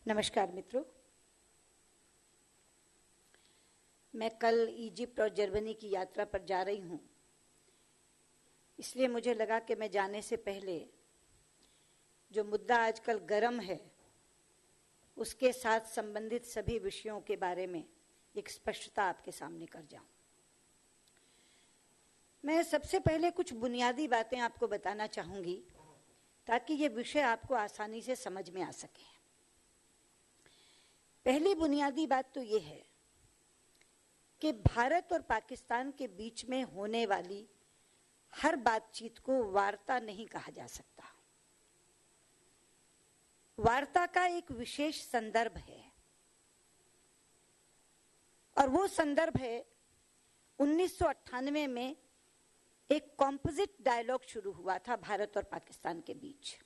नमस्कार मित्रों, मैं कल इजिप्ट और जर्मनी की यात्रा पर जा रही हूँ। इसलिए मुझे लगा कि मैं जाने से पहले जो मुद्दा आजकल गर्म है उसके साथ संबंधित सभी विषयों के बारे में एक स्पष्टता आपके सामने कर जाऊं। मैं सबसे पहले कुछ बुनियादी बातें आपको बताना चाहूंगी ताकि ये विषय आपको आसानी से समझ में आ सके। पहली बुनियादी बात तो ये है कि भारत और पाकिस्तान के बीच में होने वाली हर बातचीत को वार्ता नहीं कहा जा सकता। वार्ता का एक विशेष संदर्भ है और वो संदर्भ है 1998 में एक कॉम्पोजिट डायलॉग शुरू हुआ था भारत और पाकिस्तान के बीच।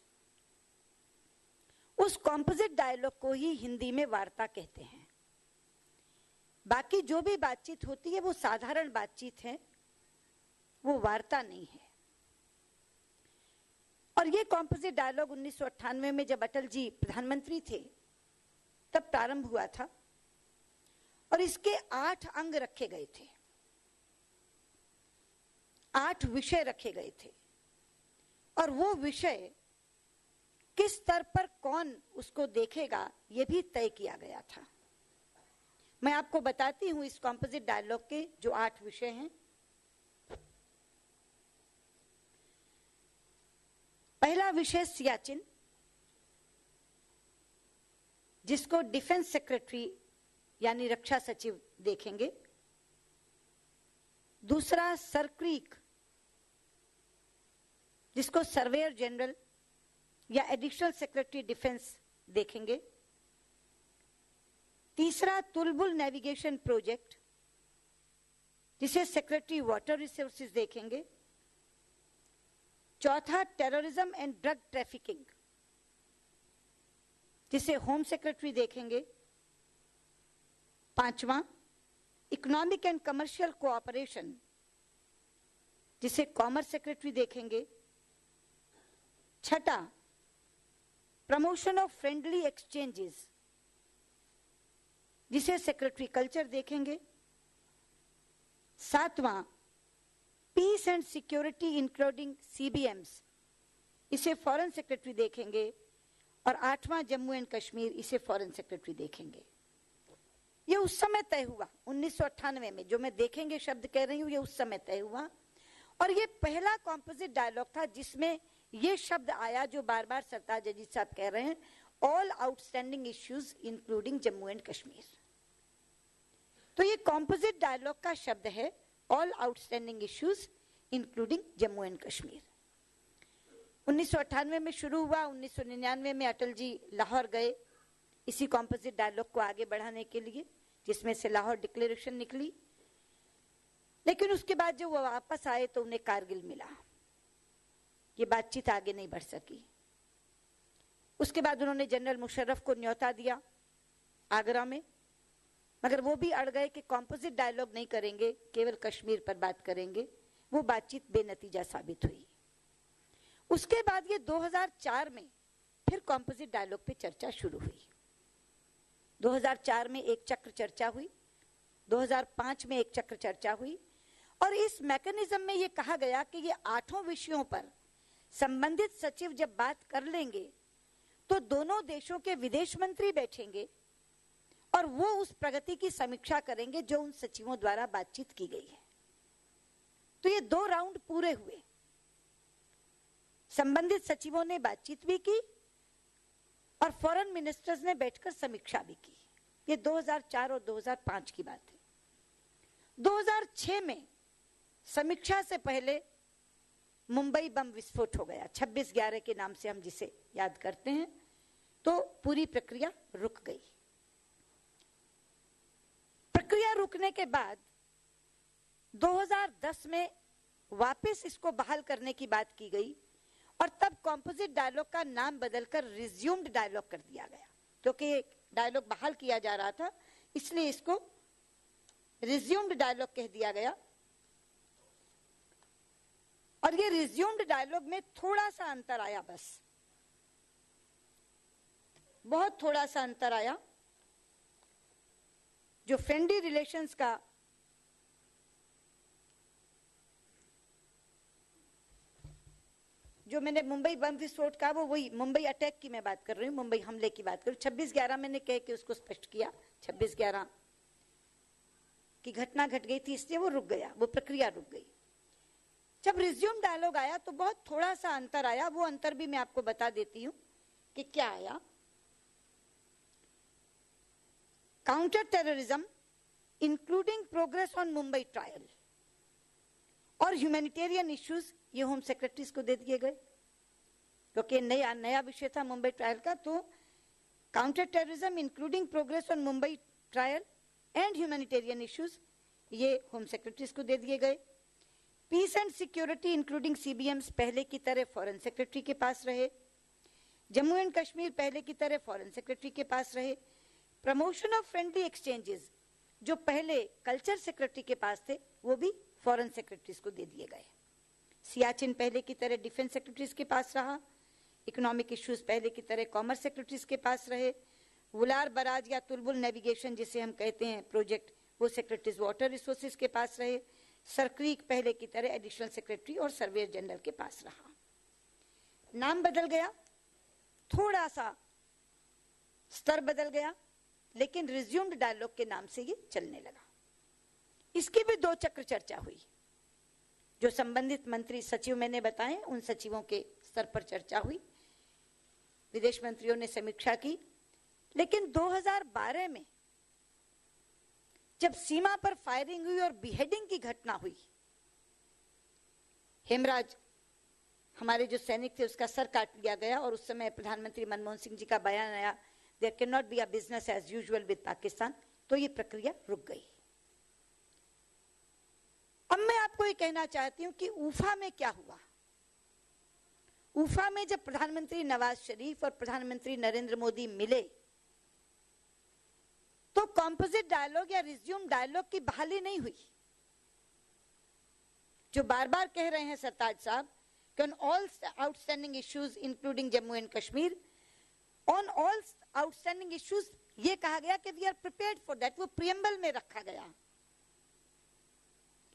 उस कॉम्पोजिट डायलॉग को ही हिंदी में वार्ता कहते हैं। बाकी जो भी बातचीत होती है वो साधारण बातचीत है, वो वार्ता नहीं है। और ये कॉम्पोजिट डायलॉग 1998 में जब अटल जी प्रधानमंत्री थे तब प्रारंभ हुआ था और इसके 8 अंग रखे गए थे, 8 विषय रखे गए थे और वो विषय किस स्तर पर कौन उसको देखेगा ये भी तय किया गया था। मैं आपको बताती हूं इस कॉम्पोजिट डायलॉग के जो 8 विषय हैं। पहला विषय सियाचिन, जिसको डिफेंस सेक्रेटरी यानी रक्षा सचिव देखेंगे। दूसरा सर क्रीक, जिसको सर्वेयर जनरल या एडिशनल सेक्रेटरी डिफेंस देखेंगे। तीसरा तुलबुल नेविगेशन प्रोजेक्ट, जिसे सेक्रेटरी वाटर रिसोर्सेज देखेंगे। चौथा टेररिज्म एंड ड्रग ट्रैफिकिंग, जिसे होम सेक्रेटरी देखेंगे। पांचवा इकोनॉमिक एंड कमर्शियल कोऑपरेशन, जिसे कॉमर्स सेक्रेटरी देखेंगे। छठा प्रमोशन ऑफ फ्रेंडली एक्सचेंजेस, जिसे सेक्रेटरी कल्चर देखेंगे। सातवां पीस एंड सिक्योरिटी इंक्लूडिंग सीबीएम्स, इसे फॉरेन सेक्रेटरी देखेंगे। और आठवां जम्मू एंड कश्मीर, इसे फॉरेन सेक्रेटरी देखेंगे। ये उस समय तय हुआ 1998 में, जो मैं देखेंगे शब्द कह रही हूं, ये उस समय तय हुआ। और ये पहला कॉम्पोजिट डायलॉग था जिसमें ये शब्द आया जो बार बार सरताज अजीज साहब कह रहे हैं, all outstanding issues including Jammu and Kashmir. तो ये कॉम्पोजिट डायलॉग का शब्द है, all outstanding issues including Jammu and Kashmir. 1998 में शुरू हुआ। 1999 में अटल जी लाहौर गए इसी कॉम्पोजिट डायलॉग को आगे बढ़ाने के लिए, जिसमें से लाहौर डिक्लेरेशन निकली। लेकिन उसके बाद जब वो वापस आए तो उन्हें कारगिल मिला, ये बातचीत आगे नहीं बढ़ सकी। उसके बाद उन्होंने जनरल मुशर्रफ को न्योता दिया आगरा में, मगर वो भी अड़ गए कि कॉम्पोजिट डायलॉग नहीं करेंगे, केवल कश्मीर पर बात करेंगे। वो बातचीत बेनतीजा साबित हुई। उसके बाद ये 2004 में फिर कॉम्पोजिट डायलॉग पे चर्चा शुरू हुई। 2004 में एक चक्र चर्चा हुई, 2005 में एक चक्र चर्चा हुई और इस मैकेनिज्म में ये कहा गया कि ये 8 विषयों पर संबंधित सचिव जब बात कर लेंगे तो दोनों देशों के विदेश मंत्री बैठेंगे और वो उस प्रगति की समीक्षा करेंगे जो उन सचिवों द्वारा बातचीत की गई है। तो ये 2 राउंड पूरे हुए। संबंधित सचिवों ने बातचीत भी की और फॉरेन मिनिस्टर्स ने बैठकर समीक्षा भी की। ये 2004 और 2005 की बात है। 2006 में समीक्षा से पहले मुंबई बम विस्फोट हो गया, 26/11 के नाम से हम जिसे याद करते हैं। तो पूरी प्रक्रिया रुक गई। प्रक्रिया रुकने के बाद 2010 में वापस इसको बहाल करने की बात की गई और तब कॉम्पोजिट डायलॉग का नाम बदलकर रिज्यूम्ड डायलॉग कर दिया गया, क्योंकि डायलॉग बहाल किया जा रहा था, इसलिए इसको रिज्यूम्ड डायलॉग कह दिया गया। और ये रिज्यूम्ड डायलॉग में थोड़ा सा अंतर आया बस। बहुत थोड़ा सा अंतर आया। जो फ्रेंडली रिलेशंस का जो मैंने मुंबई बम विस्फोट का, वो वही मुंबई अटैक की मैं बात कर रही हूँ, मुंबई हमले की बात कर रही हूँ। 26/11 मैंने कह के उसको स्पष्ट किया, 26/11 की घटना घट गई थी, इसलिए वो रुक गया, वो प्रक्रिया रुक गई। जब रिज्यूम डायलॉग आया तो बहुत थोड़ा सा अंतर आया, वो अंतर भी मैं आपको बता देती हूँ कि क्या आया। Counter terrorism including progress on Mumbai trial और ह्यूमैनिटेरियन इश्यूज, ये होम सेक्रेटरीज को दे दिए गए, क्योंकि नया विषय था मुंबई ट्रायल का। तो counter terrorism including progress on Mumbai trial and humanitarian issues, ये होम सेक्रेटरीज को दे दिए गए। पीस एंड सिक्योरिटी इंक्लूडिंग सीबीएम्स पहले की तरह फॉरेन सेक्रेटरी के पास रहे। जम्मू एंड कश्मीर पहले की तरह फॉरेन सेक्रेटरी के पास रहे। प्रमोशन ऑफ फ्रेंडली एक्सचेंजेस जो पहले कल्चर सेक्रेटरी के पास थे, वो भी फॉरेन सेक्रेटरीज को दे दिए गए। सियाचिन पहले की तरह डिफेंस सेक्रेटरीज के पास रहा। इकोनॉमिक इश्यूज पहले की तरह कॉमर्स सेक्रेटरीज के पास रहे। वुलार बराज या तुलबुल नेविगेशन जिसे हम कहते हैं प्रोजेक्ट, वो सेक्रेटरीज वाटर रिसोर्सेज के पास रहे। सरक्रीक पहले की तरह एडिशनल सेक्रेटरी और सर्वेयर जनरल के पास रहा। नाम बदल गया, थोड़ा सा स्तर बदल गया, लेकिन रिज्यूम्ड डायलॉग के नाम से ये चलने लगा। इसकी भी 2 चक्र चर्चा हुई। जो संबंधित मंत्री सचिव मैंने बताए, उन सचिवों के स्तर पर चर्चा हुई, विदेश मंत्रियों ने समीक्षा की। लेकिन 2012 में जब सीमा पर फायरिंग हुई और बिहेडिंग की घटना हुई, हेमराज हमारे जो सैनिक थे उसका सर काट लिया गया, और उस समय प्रधानमंत्री मनमोहन सिंह जी का बयान आया, there can not be a business as usual with Pakistan, तो ये प्रक्रिया रुक गई। अब मैं आपको ये कहना चाहती हूं कि ऊफा में क्या हुआ। ऊफा में जब प्रधानमंत्री नवाज शरीफ और प्रधानमंत्री नरेंद्र मोदी मिले, तो कॉम्पोजिट डायलॉग या रिज्यूम डायलॉग की बहाली नहीं हुई। जो बार बार कह रहे हैं सरताज साहब कि on all outstanding issues including Jammu and Kashmir, on all outstanding issues ये कहा गया कि we are prepared for that, वो प्रियम्बल में रखा गया।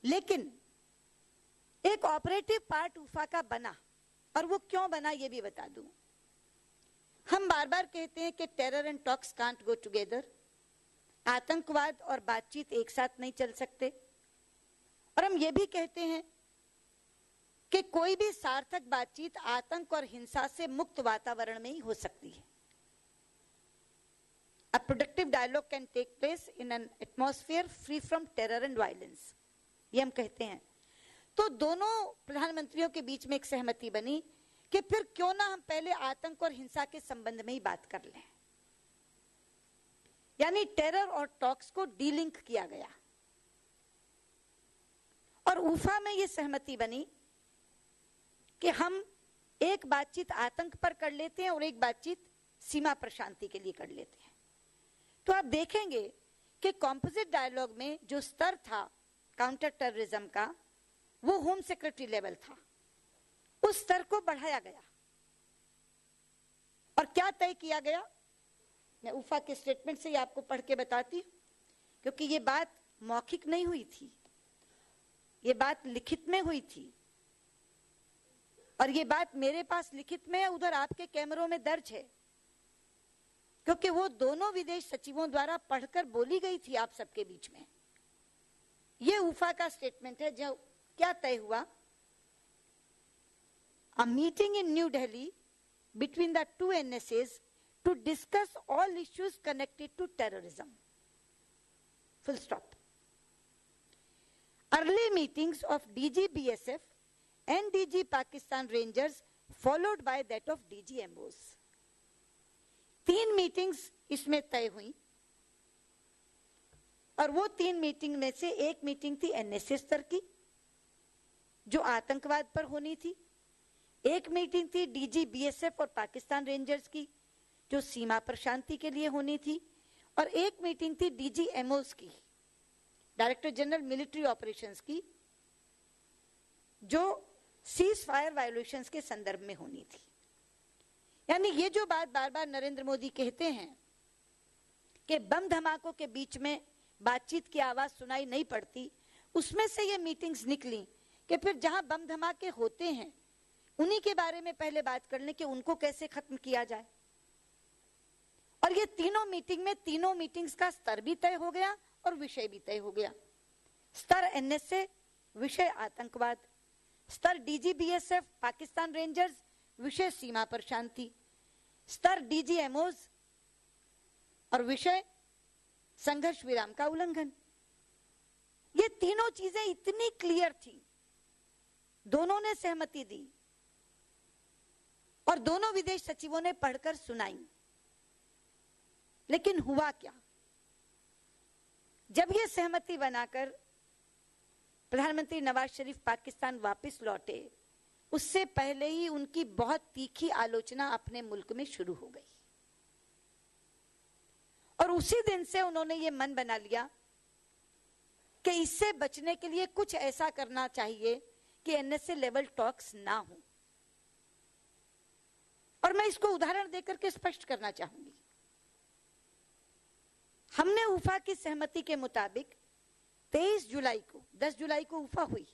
लेकिन एक ऑपरेटिव पार्ट ऊफा का बना, और वो क्यों बना ये भी बता दूं। हम बार बार कहते हैं कि terror and talks can't go together, आतंकवाद और बातचीत एक साथ नहीं चल सकते। और हम ये भी कहते हैं कि कोई भी सार्थक बातचीत आतंक और हिंसा से मुक्त वातावरण में ही हो सकती है। A productive dialogue can take place in an atmosphere free from terror and violence, ये हम कहते हैं। तो दोनों प्रधानमंत्रियों के बीच में एक सहमति बनी कि फिर क्यों ना हम पहले आतंक और हिंसा के संबंध में ही बात कर लें, यानी टेरर और टॉक्स को डीलिंक किया गया। और ऊफा में ये सहमति बनी कि हम एक बातचीत आतंक पर कर लेते हैं और एक बातचीत सीमा पर शांति के लिए कर लेते हैं। तो आप देखेंगे कि कॉम्पोजिट डायलॉग में जो स्तर था काउंटर टेररिज्म का, वो होम सेक्रेटरी लेवल था, उस स्तर को बढ़ाया गया। और क्या तय किया गया, मैं ऊफा के स्टेटमेंट से ही आपको पढ़ के बताती हूं, क्योंकि ये बात मौखिक नहीं हुई थी, ये बात लिखित में हुई थी। और ये बात मेरे पास लिखित में है, उधर आपके कैमरों में दर्ज है, क्योंकि वो दोनों विदेश सचिवों द्वारा पढ़कर बोली गई थी आप सबके बीच में। ये ऊफा का स्टेटमेंट है। जो क्या तय हुआ, a meeting in new Delhi between the 2 NSAs to discuss all issues connected to terrorism. Full stop. Early meetings of DG BSF and DG Pakistan Rangers followed by that of DG MOs. 3 meetings इसमें तय हुई, और वो 3 meeting में से एक meeting थी NSA स्तर की जो आतंकवाद पर होनी थी, एक मीटिंग थी DG BSF और पाकिस्तान रेंजर्स की जो सीमा पर शांति के लिए होनी थी, और एक मीटिंग थी DG MOs की, डायरेक्टर जनरल मिलिट्री ऑपरेशंस की, जो सीज फायर वायोलेशंस के संदर्भ में होनी थी। यानी ये जो बात बार बार नरेंद्र मोदी कहते हैं कि बम धमाकों के बीच में बातचीत की आवाज सुनाई नहीं पड़ती, उसमें से ये मीटिंग्स निकली कि फिर जहां बम धमाके होते हैं उन्हीं के बारे में पहले बात कर लें कि उनको कैसे खत्म किया जाए। और ये तीनों मीटिंग्स का स्तर भी तय हो गया और विषय भी तय हो गया। स्तर एनएसए, विषय आतंकवाद। स्तर डीजीबीएसएफ पाकिस्तान रेंजर्स, विषय सीमा पर शांति। स्तर डीजीएमओज और विषय संघर्ष विराम का उल्लंघन। ये तीनों चीजें इतनी क्लियर थी, दोनों ने सहमति दी और दोनों विदेश सचिवों ने पढ़कर सुनाई। लेकिन हुआ क्या? जब ये सहमति बनाकर प्रधानमंत्री नवाज शरीफ पाकिस्तान वापस लौटे, उससे पहले ही उनकी बहुत तीखी आलोचना अपने मुल्क में शुरू हो गई और उसी दिन से उन्होंने ये मन बना लिया कि इससे बचने के लिए कुछ ऐसा करना चाहिए कि एनएसए लेवल टॉक्स ना हो। और मैं इसको उदाहरण देकर के स्पष्ट करना चाहूंगी। हमने उफा की सहमति के मुताबिक 10 जुलाई को उफा हुई,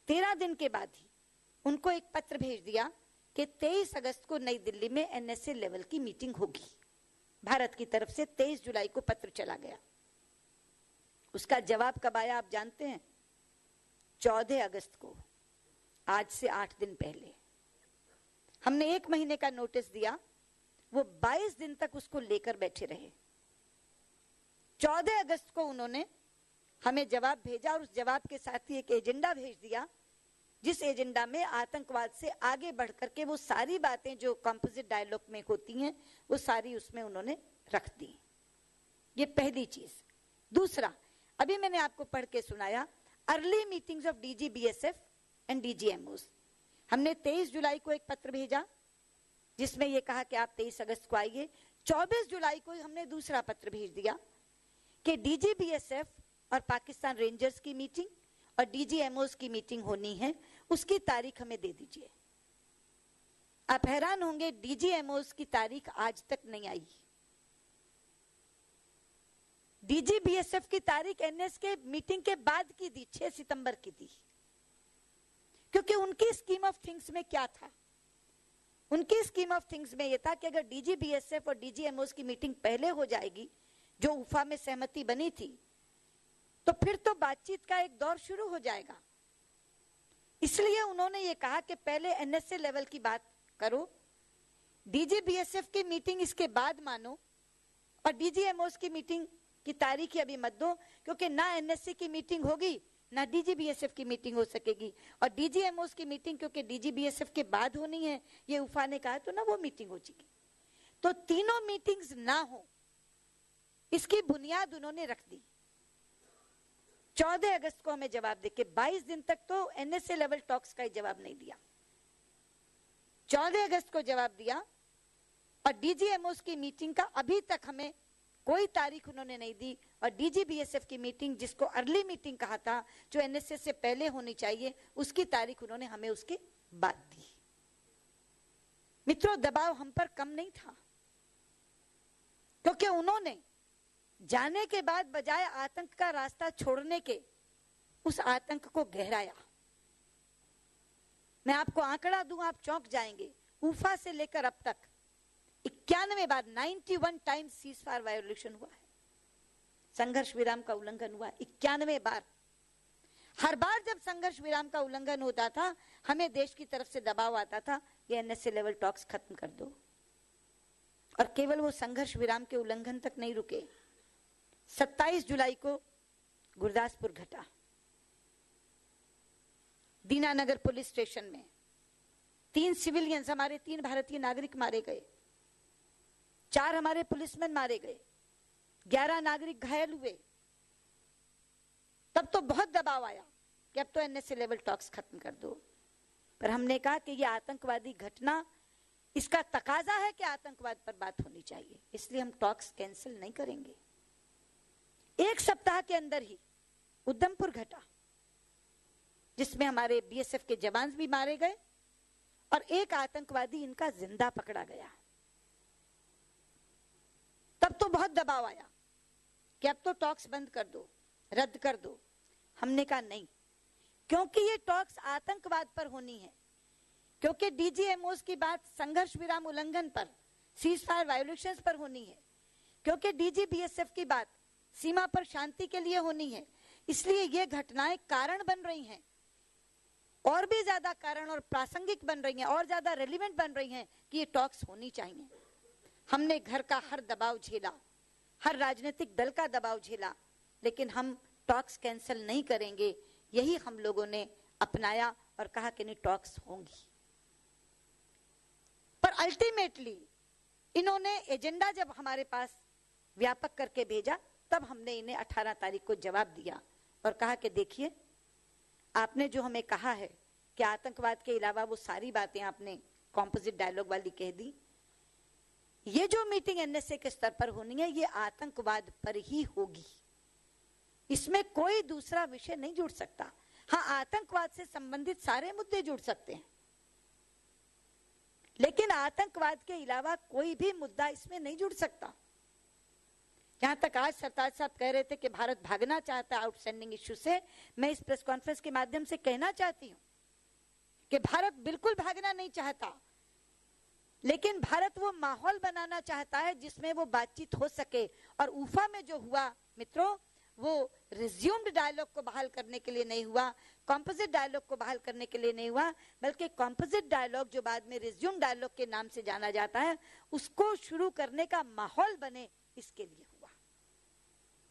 13 दिन के बाद ही उनको एक पत्र भेज दिया कि 23 अगस्त को नई दिल्ली में एनएसए लेवल की मीटिंग होगी। भारत की तरफ से 23 जुलाई को पत्र चला गया। उसका जवाब कब आया आप जानते हैं? 14 अगस्त को, आज से 8 दिन पहले। हमने 1 महीने का नोटिस दिया, वो 22 दिन तक उसको लेकर बैठे रहे। 14 अगस्त को उन्होंने हमें जवाब भेजा और उस जवाब के साथ ही एक एजेंडा भेज दिया, जिस एजेंडा में आतंकवाद से आगे बढ़ करके वो सारी बातें जो कंपोजिट डायलॉग में होती हैं वो सारी उसमें उन्होंने रख दी। ये पहली चीज। दूसरा, अभी मैंने आपको पढ़ के सुनाया, अर्ली मीटिंग्स ऑफ डीजीबीएसएफ एंड डीजीएमओस। हमने 23 जुलाई को एक पत्र भेजा जिसमें ये कहा कि आप 23 अगस्त को आइए। 24 जुलाई को हमने दूसरा पत्र भेज दिया कि डीजीबीएसएफ और पाकिस्तान रेंजर्स की मीटिंग और डीजीएमओस की मीटिंग होनी है, उसकी तारीख हमें दे दीजिए। आप हैरान होंगे, डीजीएमओस की तारीख आज तक नहीं आई। डीजीबीएसएफ की तारीख एनएस के मीटिंग के बाद की दी, 6 सितंबर की दी। क्योंकि उनकी स्कीम ऑफ थिंग्स में क्या था? उनकी स्कीम ऑफ थिंग्स में यह था कि अगर डीजीबीएसएफ और डीजीएमओस की मीटिंग पहले हो जाएगी, जो उफा में सहमति बनी थी, तो फिर तो बातचीत का एक दौर शुरू हो जाएगा। इसलिए उन्होंने ये कहा कि पहले एनएसए लेवल की बात करो, डीजीबीएसएफ की मीटिंग इसके बाद मानो और डीजीएमओस की मीटिंग की तारीख ही अभी मत दो, क्योंकि ना एनएसए की मीटिंग होगी ना डीजीबीएसएफ की मीटिंग हो सकेगी। और डीजीएमओस की मीटिंग क्योंकि डीजीबीएसएफ के बाद होनी है, ये उफा ने कहा, तो ना वो मीटिंग हो जाएगी। तो तीनों मीटिंग्स ना हो, इसकी बुनियाद उन्होंने रख दी। 14 अगस्त को हमें जवाब देके 22 दिन तक तो एनएसए लेवल टॉक्स का ही जवाब नहीं दिया। 14 अगस्त को जवाब दिया और डीजीएमओस की मीटिंग का अभी तक हमें कोई तारीख उन्होंने नहीं दी। और डीजीबीएसएफ की मीटिंग, जिसको अर्ली मीटिंग कहा था, जो एनएसए से पहले होनी चाहिए, उसकी तारीख उन्होंने हमें उसके बाद दी। मित्रों, दबाव हम पर कम नहीं था, क्योंकि उन्होंने जाने के बाद बजाय आतंक का रास्ता छोड़ने के उस आतंक को गहराया। मैं आपको आंकड़ा दूं, आप चौंक जाएंगे। उफा से लेकर अब तक 91 बार 91 टाइम्स सीज फायर वायोलेशन हुआ है, संघर्ष विराम का उल्लंघन हुआ 91 बार। हर बार जब संघर्ष विराम का उल्लंघन होता था, हमें देश की तरफ से दबाव आता था, ये एनएसए लेवल टॉक्स खत्म कर दो। और केवल वो संघर्ष विराम के उल्लंघन तक नहीं रुके। 27 जुलाई को गुरदासपुर घटा, दीनानगर पुलिस स्टेशन में 3 सिविलियंस, हमारे 3 भारतीय नागरिक मारे गए, 4 हमारे पुलिसमैन मारे गए, 11 नागरिक घायल हुए। तब तो बहुत दबाव आया कि अब तो एनएसए लेवल टॉक्स खत्म कर दो। पर हमने कहा कि यह आतंकवादी घटना, इसका तकाजा है कि आतंकवाद पर बात होनी चाहिए, इसलिए हम टॉक्स कैंसिल नहीं करेंगे। 1 सप्ताह के अंदर ही उधमपुर घटा, जिसमें हमारे बीएसएफ के जवान भी मारे गए और एक आतंकवादी इनका जिंदा पकड़ा गया। तब तो बहुत दबाव आया कि अब तो टॉक्स बंद कर दो, रद्द कर दो। हमने कहा नहीं, क्योंकि ये टॉक्स आतंकवाद पर होनी है, क्योंकि डीजीएमओस की बात संघर्ष विराम उल्लंघन पर, सीज फायर वायोलेशंस पर होनी है, क्योंकि डीजीबीएसएफ की बात सीमा पर शांति के लिए होनी है। इसलिए ये घटनाएं कारण बन रही हैं, और भी ज्यादा कारण और प्रासंगिक बन रही हैं, और ज्यादा रेलिवेंट बन रही हैं कि ये टॉक्स होनी चाहिए। हमने घर का हर दबाव झेला, हर राजनीतिक दल का दबाव झेला, लेकिन हम टॉक्स कैंसिल नहीं करेंगे, यही हम लोगों ने अपनाया और कहा कि नहीं, टॉक्स होंगी। पर अल्टीमेटली इन्होंने एजेंडा जब हमारे पास व्यापक करके भेजा, तब हमने इन्हें 18 तारीख को जवाब दिया और कहा कि देखिए, आपने जो हमें कहा है कि आतंकवाद के अलावा वो सारी बातें आपने कॉम्पोजिट डायलॉग वाली कह दी, ये जो मीटिंग एनएसए के स्तर पर होनी है, ये आतंकवाद पर ही होगी, इसमें कोई दूसरा विषय नहीं जुड़ सकता। हाँ, आतंकवाद से संबंधित सारे मुद्दे जुड़ सकते हैं, लेकिन आतंकवाद के अलावा कोई भी मुद्दा इसमें नहीं जुड़ सकता। जहां तक आज सरताज साहब कह रहे थे कि भारत भागना चाहता है आउटस्टैंडिंग इश्यू से, मैं इस प्रेस कॉन्फ्रेंस के माध्यम से कहना चाहती हूं कि भारत बिल्कुल भागना नहीं चाहता, लेकिन भारत वो माहौल बनाना चाहता है जिसमें वो बातचीत हो सके। और उफा में जो हुआ मित्रों, वो रिज्यूम्ड डायलॉग को बहाल करने के लिए नहीं हुआ, कॉम्पोजिट डायलॉग को बहाल करने के लिए नहीं हुआ, बल्कि कॉम्पोजिट डायलॉग जो बाद में रिज्यूम डायलॉग के नाम से जाना जाता है, उसको शुरू करने का माहौल बने, इसके लिए हुआ।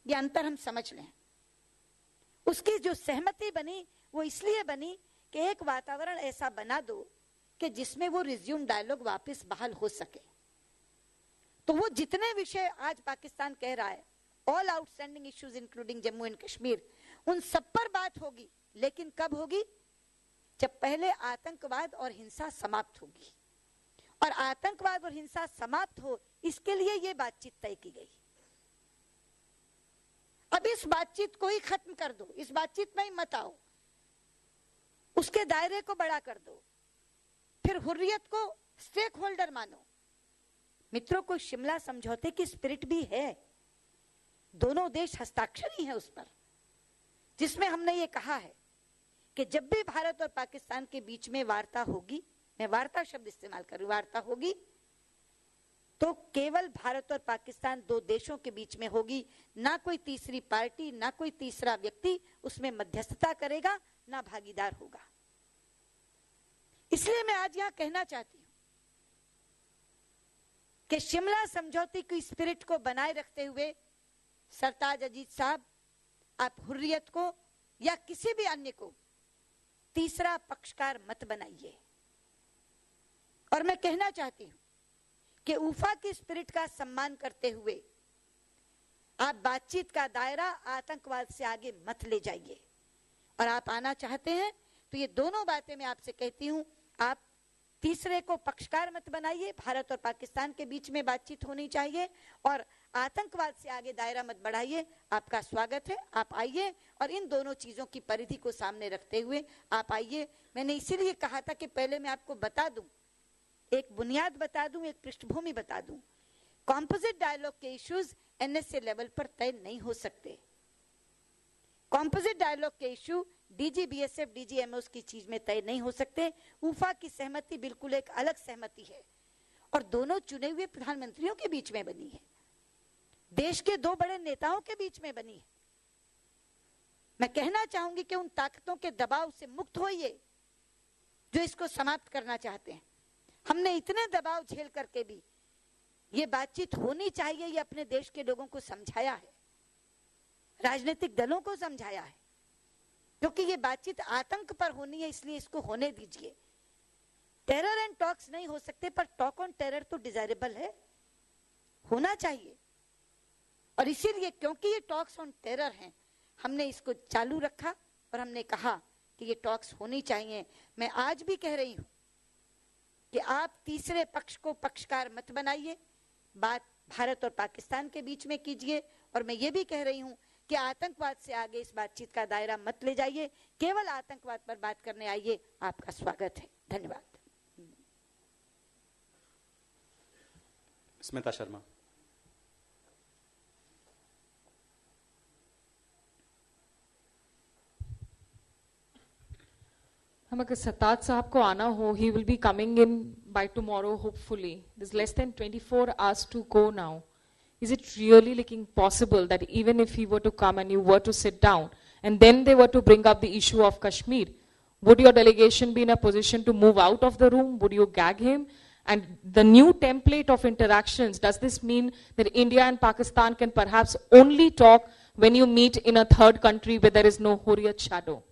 ये अंतर हम समझ लें। उसकी जो सहमति बनी वो इसलिए बनी कि एक वातावरण ऐसा बना दो कि जिसमें वो रिज्यूम डायलॉग वापस बहाल हो सके। तो वो जितने विषय आज पाकिस्तान कह रहा है, all outstanding issues including Jammu and Kashmir, उन सब पर बात होगी, लेकिन कब होगी? जब पहले आतंकवाद और हिंसा समाप्त होगी, और आतंकवाद और हिंसा समाप्त हो, इसके लिए ये बातचीत तय की गई। अब इस बातचीत को ही खत्म कर दो, इस बातचीत में ही मत आओ, उसके दायरे को बड़ा कर दो, फिर हुर्रियत को स्टेक होल्डर मानो। मित्रों, को शिमला समझौते की स्पिरिट भी है, दोनों देश हस्ताक्षरी हैं उस पर, जिसमें हमने ये कहा है कि जब भी भारत और पाकिस्तान के बीच में वार्ता होगी, मैं वार्ता शब्द इस्तेमाल कर रही हूं, वार्ता होगी तो केवल भारत और पाकिस्तान दो देशों के बीच में होगी, ना कोई तीसरी पार्टी, ना कोई तीसरा व्यक्ति उसमें मध्यस्थता करेगा, ना भागीदार होगा। इसलिए मैं आज यहां कहना चाहती हूं कि शिमला समझौते की स्पिरिट को बनाए रखते हुए सरताज अजीज साहब, आप हुर्रियत को या किसी भी अन्य को तीसरा पक्षकार मत बनाइए। और मैं कहना चाहती हूं कि उफा की स्पिरिट का सम्मान करते हुए आप बातचीत का दायरा आतंकवाद से आगे मत ले जाइए। और आप आना चाहते हैं तो ये दोनों बातें मैं आपसे कहती हूं, आप तीसरे को पक्षकार मत बनाइए, भारत और पाकिस्तान के बीच में बातचीत होनी चाहिए, और आतंकवाद से आगे दायरा मत बढ़ाइए। आपका स्वागत है, आप आइए, और इन दोनों चीजों की परिधि को सामने रखते हुए आप आइए। मैंने इसीलिए कहा था कि पहले मैं आपको बता दूं, एक बुनियाद बता दूं, एक पृष्ठभूमि बता दूं। कॉम्पोजिट डायलॉग के इश्यूज एनएसए लेवल पर तय नहीं हो सकते। कॉम्पोजिट डायलॉग के इश्यू डीजीबीएसएफ, डीजीएमओस की चीज में तय नहीं हो सकते। उफा की सहमति बिल्कुल एक अलग सहमति है, और दोनों चुने हुए प्रधानमंत्रियों के बीच में बनी है, देश के दो बड़े नेताओं के बीच में बनी है। मैं कहना चाहूंगी कि उन ताकतों के दबाव से मुक्त होइए जो इसको समाप्त करना चाहते हैं। हमने इतने दबाव झेल करके भी ये बातचीत होनी चाहिए, ये अपने देश के लोगों को समझाया है, राजनीतिक दलों को समझाया है, क्योंकि ये बातचीत आतंक पर होनी है, इसलिए इसको होने दीजिए। टेरर एंड टॉक्स नहीं हो सकते, पर टॉक ऑन टेरर तो डिजायरेबल है, होना चाहिए। और इसीलिए क्योंकि ये टॉक्स ऑन टेरर हैं, हमने इसको चालू रखा और हमने कहा कि ये टॉक्स होनी चाहिए। मैं आज भी कह रही हूं कि आप तीसरे पक्ष को पक्षकार मत बनाइए, बात भारत और पाकिस्तान के बीच में कीजिए। और मैं ये भी कह रही हूं कि आतंकवाद से आगे इस बातचीत का दायरा मत ले जाइए, केवल आतंकवाद पर बात करने आइए। आपका स्वागत है, धन्यवाद। स्मिता शर्मा। हम अगर सरताज साहब को आना हो, he will be coming in by tomorrow hopefully. There's less than 24 hours to go now. Is it really looking possible that even if he were to come and you were to sit down and then they were to bring up the issue of Kashmir, would your delegation be in a position to move out of the room? Would you gag him? And the new template of interactions, does this mean that India and Pakistan can perhaps only talk when you meet in a third country where there is no Hurriyat shadow?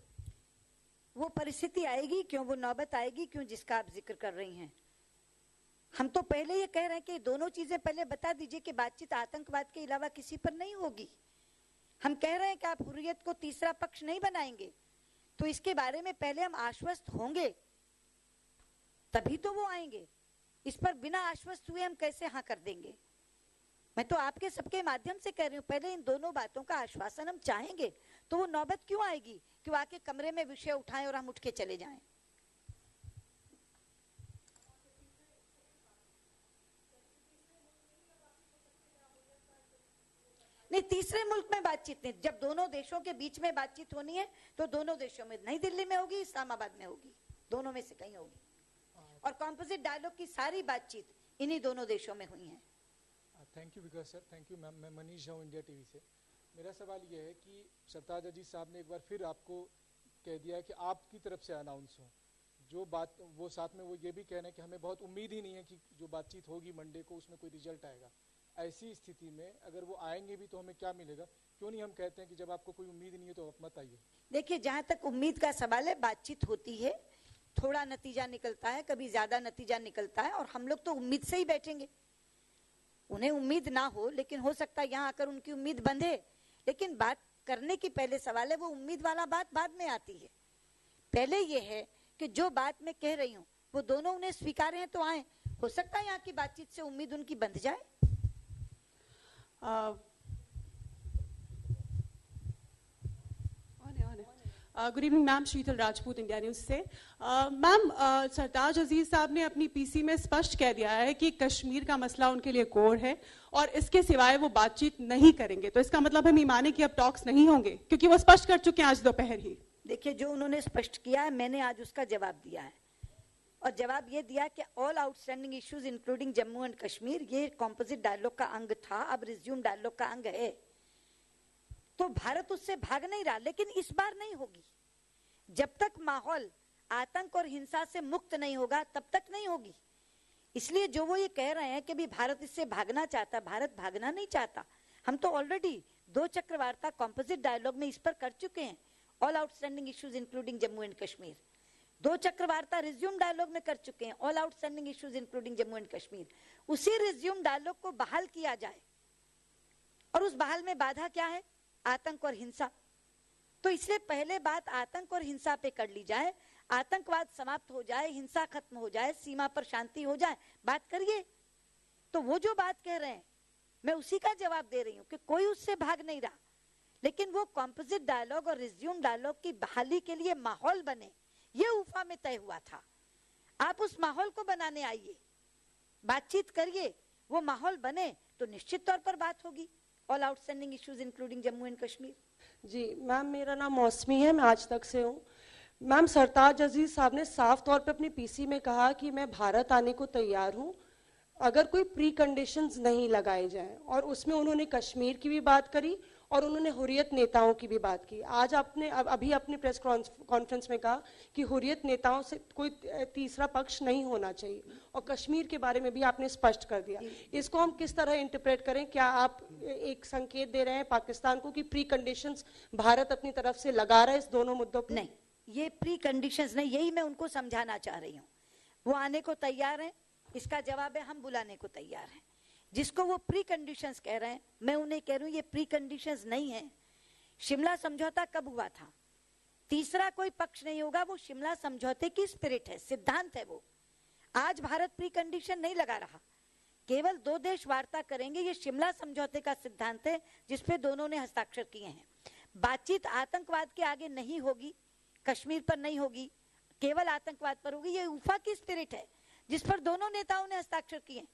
वो परिस्थिति आएगी क्यों, वो नौबत आएगी क्यों जिसका आप जिक्र कर रही हैं। हम तो पहले ये कह रहे हैं कि दोनों चीजें पहले बता दीजिए कि बातचीत आतंकवाद के अलावा किसी पर नहीं होगी। हम कह रहे हैं कि आप हुर्रियत को तीसरा पक्ष नहीं बनाएंगे, तो इसके बारे में पहले हम आश्वस्त होंगे, तभी तो वो आएंगे। इस पर बिना आश्वस्त हुए हम कैसे हाँ कर देंगे। मैं तो आपके सबके माध्यम से कह रही हूँ, पहले इन दोनों बातों का आश्वासन हम चाहेंगे, तो वो नौबत क्यों आएगी कि वो आके कमरे में विषय उठाएं और हम उठ के चले जाएं। नहीं, तीसरे मुल्क में बातचीत नहीं। जब दोनों देशों के बीच में बातचीत होनी है तो दोनों देशों में, नई दिल्ली में होगी, इस्लामाबाद में होगी, दोनों में से कहीं होगी। और कॉम्पोजिट डायलॉग की सारी बातचीत इन्हीं दोनों देशों में हुई है। Thank you Vikas sir, thank you ma'am. मैं मनीष हूँ इंडिया टीवी से। मेरा सवाल ये है कि सरताज अजीज साहब ने एक बार फिर आपको कह दिया है कि आपकी तरफ से अनाउंस हो जो बात, वो साथ में वो ये भी कह रहे हैं कि हमें बहुत उम्मीद ही नहीं है कि जो बातचीत होगी मंडे को उसमें कोई रिजल्ट आएगा। ऐसी स्थिति में अगर वो आएंगे भी तो हमें क्या मिलेगा? क्यों नहीं हम कहते हैं कि जब आपको कोई उम्मीद नहीं है तो आप मत आइए। देखिए, जहां तक उम्मीद का सवाल है, बातचीत होती है, थोड़ा नतीजा निकलता है, कभी ज्यादा नतीजा निकलता है, और हम लोग तो उम्मीद से ही बैठेंगे। उन्हें उम्मीद ना हो, लेकिन हो सकता है यहाँ आकर उनकी उम्मीद बंधे, लेकिन बात करने की पहले सवाल है, वो उम्मीद वाला बात बाद में आती है। पहले ये है कि जो बात मैं कह रही हूँ वो दोनों उन्हें स्वीकार हैं तो आए। हो सकता है यहाँ की बातचीत से उम्मीद उनकी बंध जाए। गुड इवनिंग मैम, शीतल राजपूत इंडिया न्यूज से। मैम, सरताज अजीज साहब ने अपनी पीसी में स्पष्ट कह दिया है कि कश्मीर का मसला उनके लिए कोर है और इसके सिवाय वो बातचीत नहीं करेंगे। तो इसका मतलब हम ये माने कि अब टॉक्स नहीं होंगे, क्योंकि वो स्पष्ट कर चुके हैं आज दोपहर ही। देखिए, जो उन्होंने स्पष्ट किया है, मैंने आज उसका जवाब दिया है, और जवाब ये दिया कि all outstanding issues including Jammu and Kashmir, ये कॉम्पोजिट डायलॉग का अंग था, अब रिज्यूम डायलॉग का अंग है। तो भारत उससे भाग नहीं रहा, लेकिन इस बार नहीं होगी। जब तक माहौल आतंक और हिंसा से मुक्त नहीं होगा तब तक नहीं होगी। इसलिए जो वो ये कह रहे हैं कि भी भारत इससे भागना चाहता, भारत भागना नहीं चाहता। हम तो ऑलरेडी 2 चक्रवार्ता कॉम्पोजिट डायलॉग में इस पर कर चुके हैं, all outstanding issues including Jammu and Kashmir. 2 चक्रवार्ता रिज्यूम डायलॉग में कर चुके हैं, all outstanding issues including Jammu and Kashmir. उसी रिज्यूम डायलॉग को बहाल किया जाए, और उस बहाल में बाधा क्या है? आतंक और हिंसा। तो इसलिए पहले बात आतंक और हिंसा पे कर ली जाए, आतंकवाद समाप्त हो जाए, हिंसा खत्म हो जाए, सीमा पर शांति हो जाए, बात करिए। तो वो जो बात कह रहे हैं मैं उसी का जवाब दे रही हूँ कि कोई उससे भाग नहीं रहा, लेकिन वो कॉम्पोजिट डायलॉग और रिज्यूम डायलॉग की बहाली के लिए माहौल बने, ये उफा में तय हुआ था। आप उस माहौल को बनाने आइए, बातचीत करिए, वो माहौल बने तो निश्चित तौर पर बात होगी। All outstanding issues including Jammu and Kashmir. जी मैम, मेरा नाम मौसमी है, मैं आज तक से हूँ। मैम, सरताज अजीज साहब ने साफ तौर पे अपनी पीसी में कहा कि मैं भारत आने को तैयार हूँ अगर कोई प्री कंडीशंस नहीं लगाए जाएं, और उसमें उन्होंने कश्मीर की भी बात करी और उन्होंने हुर्रियत नेताओं की भी बात की। आज आपने अभी अपने प्रेस कॉन्फ्रेंस में कहा कि हुर्रियत नेताओं से कोई तीसरा पक्ष नहीं होना चाहिए, और कश्मीर के बारे में भी आपने स्पष्ट कर दिया। इसको हम किस तरह इंटरप्रेट करें? क्या आप एक संकेत दे रहे हैं पाकिस्तान को कि प्री कंडीशंस भारत अपनी तरफ से लगा रहा है इस दोनों मुद्दों पर? नहीं, ये प्री कंडीशंस नहीं, यही मैं उनको समझाना चाह रही हूँ। वो आने को तैयार है, इसका जवाब है हम बुलाने को तैयार हैं। जिसको वो प्री कंडीशंस कह रहे हैं, मैं उन्हें कह रही हूँ ये प्री कंडीशंस नहीं है। शिमला समझौता कब हुआ था? तीसरा कोई पक्ष नहीं होगा, वो शिमला समझौते की स्पिरिट है, सिद्धांत है वो। आज भारत प्री कंडीशन नहीं लगा रहा, केवल 2 देश वार्ता करेंगे, ये शिमला समझौते का सिद्धांत है जिसपे दोनों ने हस्ताक्षर किए हैं। बातचीत आतंकवाद के आगे नहीं होगी, कश्मीर पर नहीं होगी, केवल आतंकवाद पर होगी, ये उफा की स्पिरिट है जिस पर दोनों नेताओं ने हस्ताक्षर किए।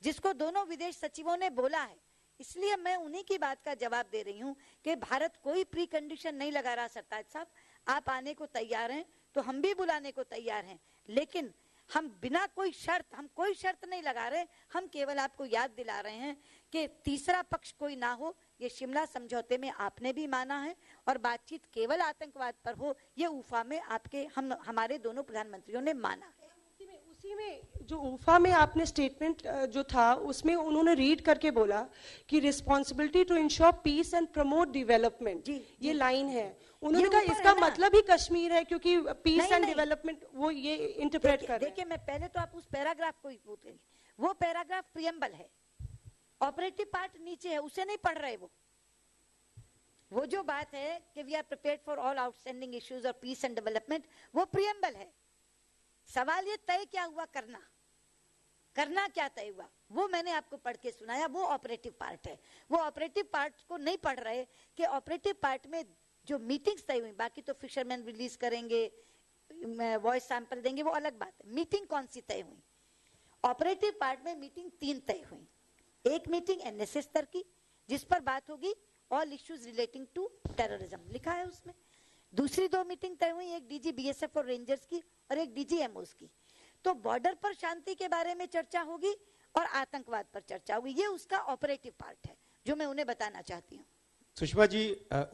जिसको दोनों विदेश सचिवों ने बोला है, इसलिए मैं उन्हीं की बात का जवाब दे रही हूं कि भारत कोई प्री कंडीशन नहीं लगा रहा। सरताज साहब, आप आने को तैयार हैं तो हम भी बुलाने को तैयार हैं, लेकिन हम बिना कोई शर्त, हम कोई शर्त नहीं लगा रहे, हम केवल आपको याद दिला रहे हैं कि तीसरा पक्ष कोई ना हो। ये शिमला समझौते में आपने भी माना है, और बातचीत केवल आतंकवाद पर हो, ये उफा में आपके हमारे दोनों प्रधानमंत्रियों ने माना है। उसी में जो उफा में आपने स्टेटमेंट जो था उसमें उन्होंने रीड करके बोला कि responsibility to ensure peace and promote development, ये लाइन है। उन्होंने कहा इसका मतलब ही कश्मीर है, क्योंकि पीस एंड डेवलपमेंट वो ये इंटरप्रेट कर रहे हैं। देखिए, मैं पहले तो आप उस पैराग्राफ को ही पूछेंगे, वो पैराग्राफ प्रियम्बल है, ऑपरेटिव पार्ट नीचे है, उसे नहीं पढ़ रहे। वो जो बात है कि we are prepared for all outstanding issues और पीस एंड डेवलपमेंट, वो प्रियम्बल है। सवाल ये तय क्या हुआ, करना क्या तय हुआ, वो मैंने आपको पढ़ के सुनाया, वो ऑपरेटिव पार्ट है। वो ऑपरेटिव पार्ट को नहीं पढ़ रहे कि ऑपरेटिव पार्ट में जो मीटिंग्स तय हुई, बाकी तो फिशरमैन रिलीज करेंगे, वॉइस सैंपल देंगे, वो अलग बात है। मीटिंग कौन सी तय हुई? ऑपरेटिव पार्ट में मीटिंग 3 तय हुई। एक मीटिंग एनएसएस स्तर की, जिस पर बात होगी all issues relating to terrorism, लिखा है उसमें। दूसरी 2 मीटिंग तय हुई, एक डीजी बीएसएफ और रेंजर्स की और एक डीजी एमओस की। तो बॉर्डर पर शांति के बारे में चर्चा होगी और आतंकवाद पर चर्चा होगी। ये उसका ऑपरेटिव पार्ट है जो मैं उन्हें बताना चाहती हूँ। सुषमा जी,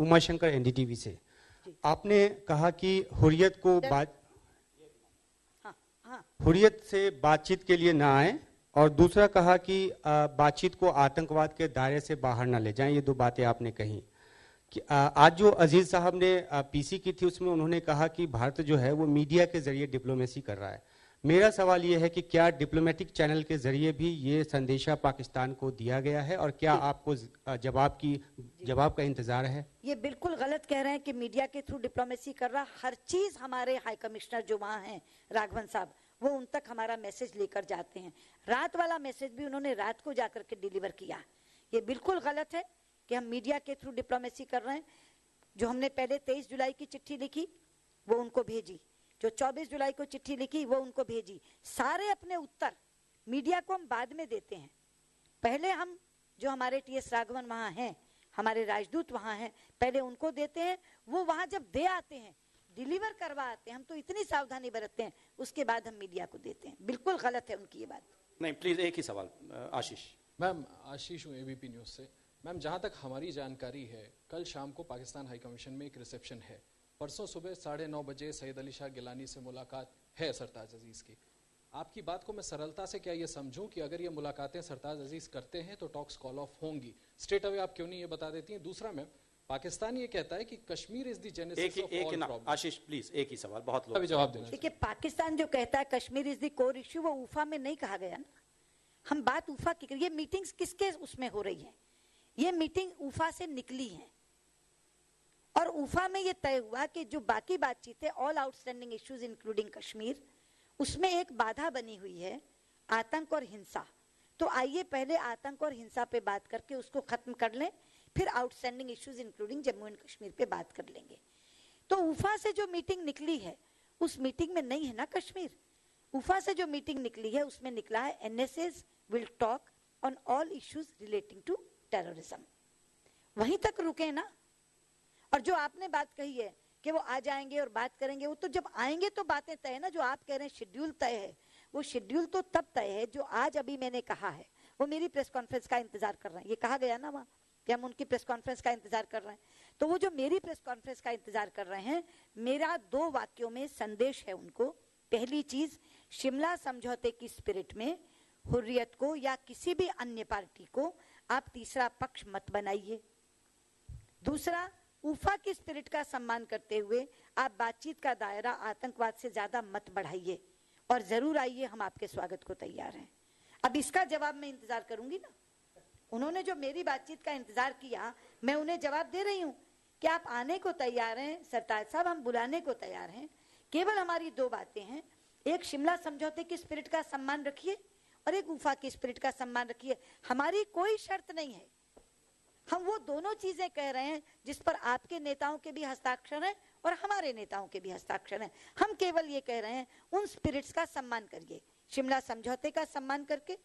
उमाशंकर एनडीटीवी से, आपने कहा कि हुर्रियत को हुर्रियत से बातचीत के लिए ना आए, और दूसरा कहा कि बातचीत को आतंकवाद के दायरे से बाहर ना ले जाएं। ये 2 बातें आपने कही। कि आज जो अजीज साहब ने पीसी की थी उसमें उन्होंने कहा कि भारत जो है वो मीडिया के जरिए डिप्लोमेसी कर रहा है। मेरा सवाल ये है कि क्या डिप्लोमेटिक चैनल के जरिए भी ये संदेशा पाकिस्तान को दिया गया है, और क्या आपको जवाब का इंतजार है? ये बिल्कुल गलत कह रहे हैं कि मीडिया के थ्रू डिप्लोमेसी कर रहा। हर चीज हमारे हाई कमिश्नर जो वहाँ हैं, राघवन साहब, वो उन तक हमारा मैसेज लेकर जाते हैं। रात वाला मैसेज भी उन्होंने रात को जाकर के डिलीवर किया। ये बिल्कुल गलत है कि हम मीडिया के थ्रू डिप्लोमेसी कर रहे हैं। जो हमने पहले 23 जुलाई की चिट्ठी लिखी वो उनको भेजी, जो 24 जुलाई को चिट्ठी लिखी वो उनको भेजी। सारे अपने उत्तर मीडिया को हम बाद में देते हैं। पहले हम जो हमारे टीएस राघवन वहाँ हैं, हमारे राजदूत वहाँ हैं, पहले उनको देते हैं। वो वहाँ जब दे आते हैं, डिलीवर करवा आते हैं, हम तो इतनी सावधानी बरतते हैं, उसके बाद हम मीडिया को देते हैं। बिल्कुल गलत है उनकी ये बात। नहीं, प्लीज एक ही सवाल। आशीष। मैम, आशीष हूँ, एबीपी न्यूज से। मैम, जहाँ तक हमारी जानकारी है, कल शाम को पाकिस्तान हाई कमीशन में एक रिसेप्शन है। परसों सुबह 9:30 बजे सैयद अली शाह गिलानी से मुलाकात है सरताज अजीज की। आपकी बात को मैं सरलता से क्या ये समझूं कि अगर ये मुलाकातें सरताज अजीज करते हैं तो टॉक्स कॉल ऑफ होंगी? स्ट्रेट अवे आप क्यों नहीं ये बता देती हैं? दूसरा मैम, पाकिस्तान ये कहता है कि Kashmir is the genesis of all problem. Ashish please एक ही सवाल, बहुत लोग अभी जवाब देना। देखिए, पाकिस्तान जो कहता है Kashmir is the core issue, वो उफा में नहीं कहा गया ना। हम बात उफा की, ये मीटिंग्स किसके उसमें हो रही है? ये मीटिंग उफा से निकली है, और उफा में ये तय हुआ कि जो बाकी बातचीत है, all outstanding issues including Kashmir, उसमें एक बाधा बनी हुई है, आतंक और हिंसा। तो आइए पहले आतंक और हिंसा पे बात करके उसको खत्म कर लें, फिर outstanding issues including Jammu and Kashmir पे बात कर लेंगे। तो उफा से जो मीटिंग निकली है, उस मीटिंग में नहीं है ना कश्मीर। उफा से जो मीटिंग निकली है उसमें निकला है NSAs will talk on all issues relating to terrorism. वहीं तक रुके ना। और जो आपने बात कही है कि वो आ जाएंगे और बात करेंगे, वो तो जब आएंगे तो बातें तय है ना। जो आप कह रहे हैं शेड्यूल तय है, वो शेड्यूल तो तब तय है जो आज अभी मैंने कहा है। वो मेरी प्रेस कॉन्फ्रेंस का इंतजार कर रहे हैं, ये कहा गया ना वहाँ कि हम उनकी प्रेस कॉन्फ्रेंस का इंतजार कर रहे हैं। तो वो जो मेरी प्रेस कॉन्फ्रेंस का इंतजार कर रहे हैं, मेरा 2 वाक्यों में संदेश है उनको। पहली चीज, शिमला समझौते की स्पिरिट में हुर्रियत को या किसी भी अन्य पार्टी को आप तीसरा पक्ष मत बनाइए। दूसरा, उफा की स्पिरिट का सम्मान करते हुए आप बातचीत का दायरा आतंकवाद से ज्यादा मत बढ़ाइए, और जरूर आइए, हम आपके स्वागत को तैयार हैं। अब इसका जवाब मैं इंतजार करूंगी ना। उन्होंने जो मेरी बातचीत का इंतजार किया, मैं उन्हें जवाब दे रही हूँ कि आप आने को तैयार हैं सरताज साहब, हम बुलाने को तैयार हैं। केवल हमारी 2 बातें हैं, एक शिमला समझौते की स्पिरिट का सम्मान रखिए और एक उफा की स्पिरिट का सम्मान रखिए। हमारी कोई शर्त नहीं है। हम वो दोनों चीजें कह रहे हैं जिस पर आपके नेताओं के भी हस्ताक्षर हैं और हमारे नेताओं के भी हस्ताक्षर हैं। हम केवल ये कह रहे हैं उन स्पिरिट्स का सम्मान करिए, शिमला समझौते का सम्मान करके,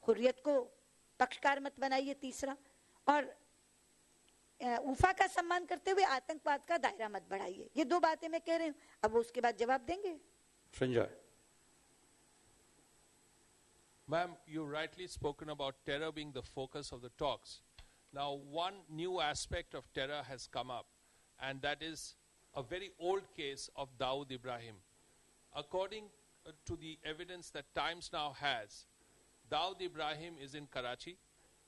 हुर्रियत को पक्षकार मत बनाइए, तीसरा, और उफा का सम्मान करते हुए आतंकवाद का दायरा मत बढ़ाइए। ये 2 बातें मैं कह रही हूँ, अब वो उसके बाद जवाब देंगे। Sanjay. Ma'am, you rightly spoken about terror being the focus of the talks. Now, one new aspect of terror has come up, and that is a very old case of Dawood Ibrahim. According to the evidence that Times Now has, Dawood Ibrahim is in Karachi.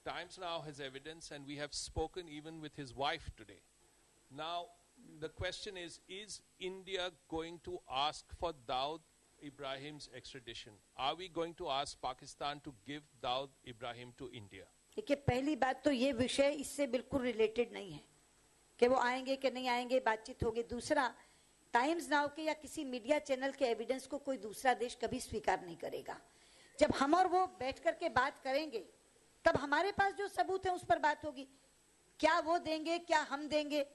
Times Now has evidence, and we have spoken even with his wife today. Now, the question is India going to ask for Dawood Ibrahim's extradition? Are we going to ask Pakistan to give Dawood Ibrahim to India? देखिए, पहली बात तो ये विषय इससे बिल्कुल related नहीं है कि वो आएंगे कि नहीं आएंगे, बातचीत होगी। दूसरा, टाइम्स नाउ के या किसी मीडिया चैनल के एविडेंस को कोई दूसरा देश कभी स्वीकार नहीं करेगा। जब हम और वो बैठ करके बात करेंगे तब हमारे पास जो सबूत है उस पर बात होगी। क्या वो देंगे, क्या हम देंगे,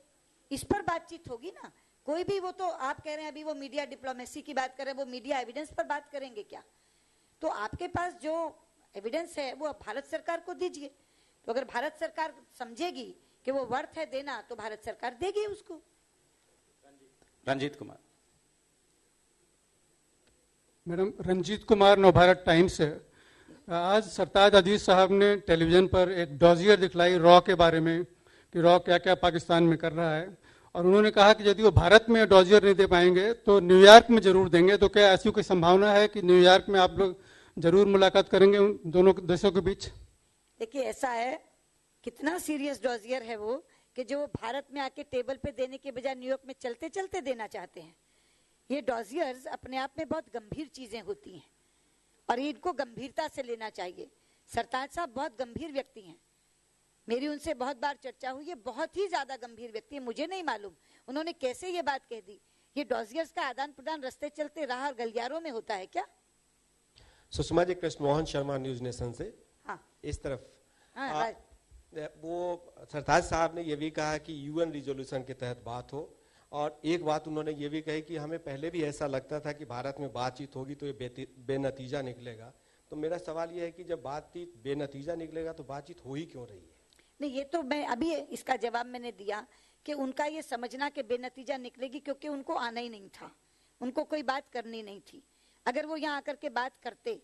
इस पर बातचीत होगी ना। कोई भी, वो तो आप कह रहे हैं अभी वो मीडिया डिप्लोमेसी की बात कर रहे हैं, वो मीडिया एविडेंस पर बात करेंगे क्या? तो आपके पास जो एविडेंस है वो भारत सरकार को दीजिए। तो अगर भारत सरकार समझेगी कि वो वर्थ है देना, तो भारत सरकार देगी उसको। रंजीत कुमार। मैडम, रंजीत कुमार, नवभारत टाइम्स से। आज सरताज अजीज साहब ने टेलीविजन पर एक डॉजियर दिखलाई रॉ के बारे में कि रॉ क्या क्या पाकिस्तान में कर रहा है, और उन्होंने कहा कि यदि वो भारत में डॉजियर नहीं दे पाएंगे तो न्यूयॉर्क में जरूर देंगे। तो क्या ऐसी कोई संभावना है कि न्यूयॉर्क में आप लोग जरूर मुलाकात करेंगे उन दोनों देशों के बीच? देखिए, ऐसा है, कितना सीरियस डॉजियर है वो कि जो भारत में आके टेबल पे देने के बजाय न्यूयॉर्क में चलते चलते देना चाहते हैं। ये डॉजियर्स अपने आप में बहुत गंभीर चीजें होती हैं और इनको गंभीरता से लेना चाहिए। सरताज साहब बहुत गंभीर व्यक्ति हैं, मेरी उनसे बहुत बार चर्चा हुई है, बहुत ही ज्यादा गंभीर व्यक्ति है। मुझे नहीं मालूम उन्होंने कैसे ये बात कह दी। ये डॉजियर्स का आदान प्रदान रास्ते चलते राह और गलियारों में होता है क्या? सुषमा जी, कृष्ण मोहन शर्मा, न्यूज नेशन से। हाँ, इस तरफ हाँ, वो सरताज साहब ने ये भी कहा कि यूएन रिजोल्यूशन के तहत बात हो, और एक बात उन्होंने ये भी कही कि हमें पहले भी ऐसा लगता था कि भारत में बातचीत होगी तो ये बेनतीजा निकलेगा। तो मेरा सवाल ये है कि जब बातचीत बेनतीजा निकलेगा तो बातचीत हो ही क्यों रही है? नहीं, ये तो मैं अभी इसका जवाब मैंने दिया कि उनका ये समझना कि बेनतीजा निकलेगी क्योंकि उनको आना ही नहीं था, उनको कोई बात करनी नहीं थी। अगर वो यहाँ आकर के बात करते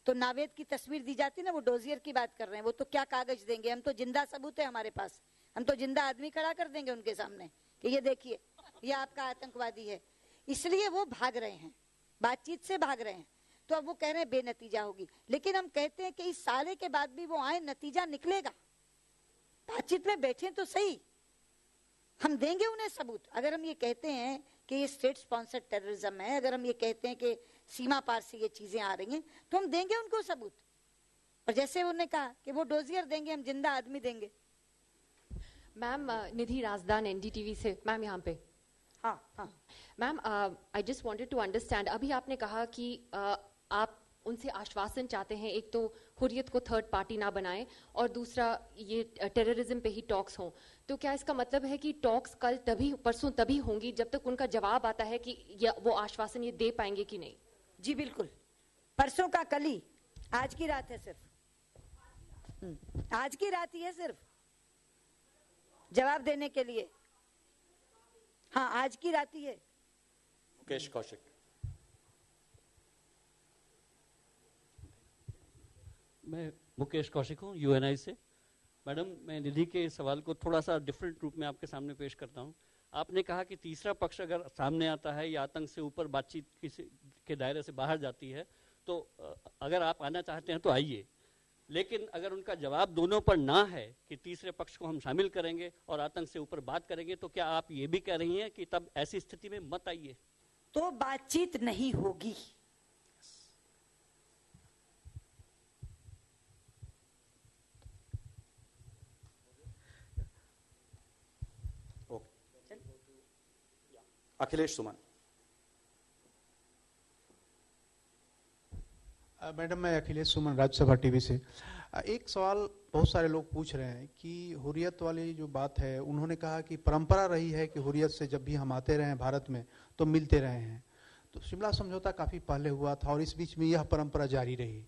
तो नावेद की तस्वीर दी जाती ना, वो डोजियर की बात कर रहे हैं, वो तो क्या कागज देंगे? हम तो जिंदा सबूत है हमारे पास, हम तो जिंदा आदमी खड़ा कर देंगे उनके सामने कि ये देखिए ये आपका आतंकवादी है। इसलिए वो भाग रहे हैं, बातचीत से भाग रहे हैं। तो अब वो कह रहे हैं बेनतीजा होगी, लेकिन हम कहते हैं कि इस साले के बाद भी वो आए, नतीजा निकलेगा। बातचीत में बैठे तो सही, हम देंगे उन्हें सबूत। अगर हम ये कहते हैं कि ये स्टेट स्पॉन्सर्ड टेररिज्म है, अगर हम ये कहते हैं कि सीमा पार से ये चीजें आ रही हैं, तो हम देंगे उनको सबूत। और जैसे उन्होंने कहा कि वो डोजियर देंगे, हम जिंदा आदमी देंगे। मैम, निधि राजदान, एनडीटीवी से। मैम, यहाँ पे। हाँ, हाँ। Ma'am, I just wanted to understand, अभी आपने कहा कि आप उनसे आश्वासन चाहते हैं, एक तो हुर्रियत को थर्ड पार्टी ना बनाएं और दूसरा ये टेररिज्म पे ही टॉक्स हों। तो क्या इसका मतलब है कि टॉक्स कल तभी, परसों तभी होंगी जब तक उनका जवाब आता है कि वो आश्वासन ये दे पाएंगे कि नहीं? जी बिल्कुल, परसों का कल ही, आज की रात है सिर्फ, आज की रात ही है सिर्फ जवाब देने के लिए। हाँ, आज की रात ही है। मुकेश कौशिक। मैं मुकेश कौशिक हूँ, यूएनआई से। मैडम, मैं निधि के सवाल को थोड़ा सा डिफरेंट रूप में आपके सामने पेश करता हूँ। आपने कहा कि तीसरा पक्ष अगर सामने आता है या आतंक से ऊपर बातचीत के दायरे से बाहर जाती है तो अगर आप आना चाहते हैं तो आइए, लेकिन अगर उनका जवाब दोनों पर ना है कि तीसरे पक्ष को हम शामिल करेंगे और आतंक से ऊपर बात करेंगे, तो क्या आप ये भी कह रही हैं कि तब ऐसी स्थिति में मत आइए? तो बातचीत नहीं होगी। अखिलेश सुमन। मैडम, मैं अखिलेश सुमन, राज्यसभा टीवी से। एक सवाल बहुत सारे लोग पूछ रहे हैं कि हुर्रियत वाली जो बात है, उन्होंने कहा कि परंपरा रही है कि हुर्रियत से जब भी हम आते रहे हैं भारत में तो मिलते रहे हैं। तो शिमला समझौता काफ़ी पहले हुआ था और इस बीच में यह परंपरा जारी रही।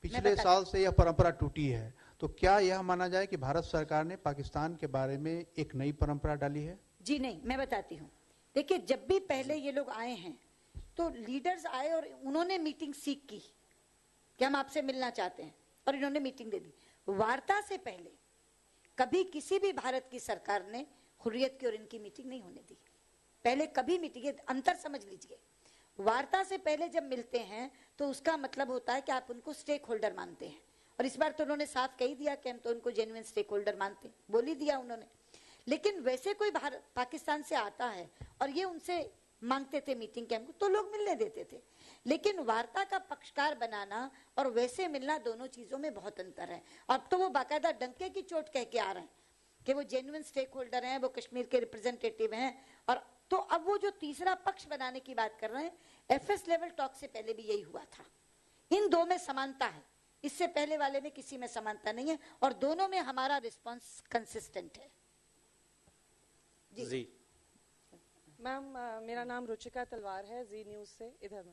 पिछले साल से यह परंपरा टूटी है, तो क्या यह माना जाए कि भारत सरकार ने पाकिस्तान के बारे में एक नई परंपरा डाली है? जी नहीं, मैं बताती हूँ। देखिए, जब भी पहले ये लोग आए हैं तो लीडर्स आए और उन्होंने मीटिंग सीख की कि हम आपसे मिलना चाहते हैं, और इन्होंने मीटिंग दे दी। वार्ता से पहले कभी किसी भी भारत की सरकार ने हुर्रियत की और इनकी मीटिंग नहीं होने दी। पहले कभी मीटिंग, अंतर समझ लीजिए। वार्ता से पहले जब मिलते हैं तो उसका मतलब होता है कि आप उनको स्टेक होल्डर मानते हैं, और इस बार तो उन्होंने साफ कह ही दिया कि हम तो उनको जेन्युइन स्टेक होल्डर मानते हैं, बोल ही दिया उन्होंने। लेकिन वैसे कोई भारत पाकिस्तान से आता है और ये उनसे मांगते थे मीटिंग के, हमको तो लोग मिलने देते थे। लेकिन वार्ता का पक्षकार बनाना और वैसे मिलना, दोनों चीजों में बहुत अंतर है। अब तो वो बाकायदा डंके की चोट कह के आ रहे हैं कि वो जेन्युइन स्टेक होल्डर हैं, वो कश्मीर के रिप्रेजेंटेटिव हैं। और तो अब वो जो तीसरा पक्ष बनाने की बात कर रहे हैं, एफएस लेवल टॉक से पहले भी यही हुआ था। इन दो में समानता है, इससे पहले वाले में किसी में समानता नहीं है, और दोनों में हमारा रिस्पांस कंसिस्टेंट है। जी मैम, मेरा नाम रुचिका तलवार है, जी न्यूज से। इधर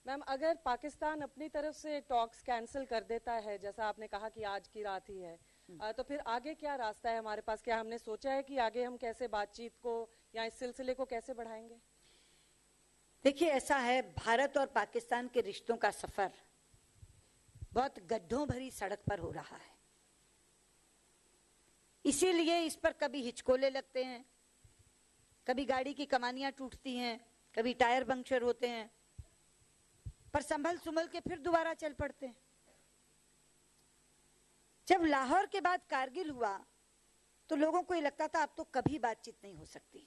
मैम, अगर पाकिस्तान अपनी तरफ से टॉक्स कैंसिल कर देता है, जैसा आपने कहा कि आज की रात ही है, तो फिर आगे क्या रास्ता है हमारे पास? क्या हमने सोचा है कि आगे हम कैसे बातचीत को या इस सिलसिले को कैसे बढ़ाएंगे? देखिए, ऐसा है, भारत और पाकिस्तान के रिश्तों का सफर बहुत गड्ढों भरी सड़क पर हो रहा है। इसीलिए इस पर कभी हिचकोले लगते हैं, कभी गाड़ी की कमानियां टूटती हैं, कभी टायर पंक्चर होते हैं, पर संभल सुमल के फिर दोबारा चल पड़ते हैं। जब लाहौर के बाद कारगिल हुआ तो लोगों को ये लगता था अब तो कभी बातचीत नहीं हो सकती,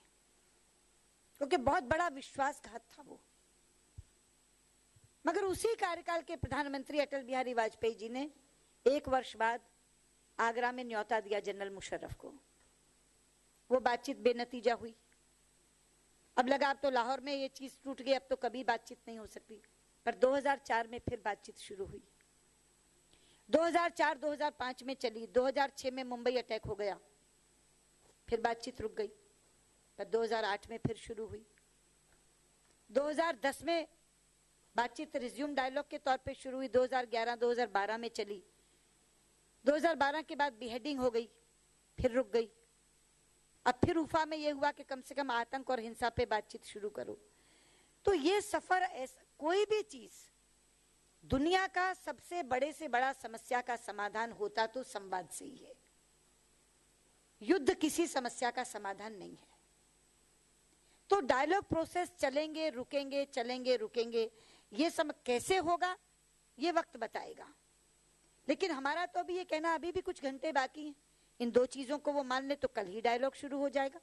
क्योंकि बहुत बड़ा विश्वासघात था वो। मगर उसी कार्यकाल के प्रधानमंत्री अटल बिहारी वाजपेयी जी ने 1 वर्ष बाद आगरा में न्योता दिया जनरल मुशर्रफ को। वो बातचीत बेनतीजा हुई। अब लगा अब तो लाहौर में ये चीज टूट गई, अब तो कभी बातचीत नहीं हो सकती। पर 2004 में फिर बातचीत शुरू हुई, 2004-2005 में चली, 2006 में मुंबई अटैक हो गया, फिर बातचीत रुक गई। पर 2008 में फिर शुरू हुई, 2010 में बातचीत रिज्यूम डायलॉग के तौर पे शुरू हुई, 2011-2012 में चली, 2012 के बाद बिहेडिंग हो गई, फिर रुक गई। अब फिर उफा में ये हुआ कि कम से कम आतंक और हिंसा पे बातचीत शुरू करो। तो ये सफर, कोई भी चीज, दुनिया का सबसे बड़े से बड़ा समस्या का समाधान होता तो संवाद से ही है। युद्ध किसी समस्या का समाधान नहीं है। तो डायलॉग प्रोसेस चलेंगे रुकेंगे, चलेंगे रुकेंगे, ये कैसे होगा ये वक्त बताएगा। लेकिन हमारा तो अभी ये कहना, अभी भी कुछ घंटे बाकी हैं, इन दो चीजों को वो मान ले तो कल ही डायलॉग शुरू हो जाएगा।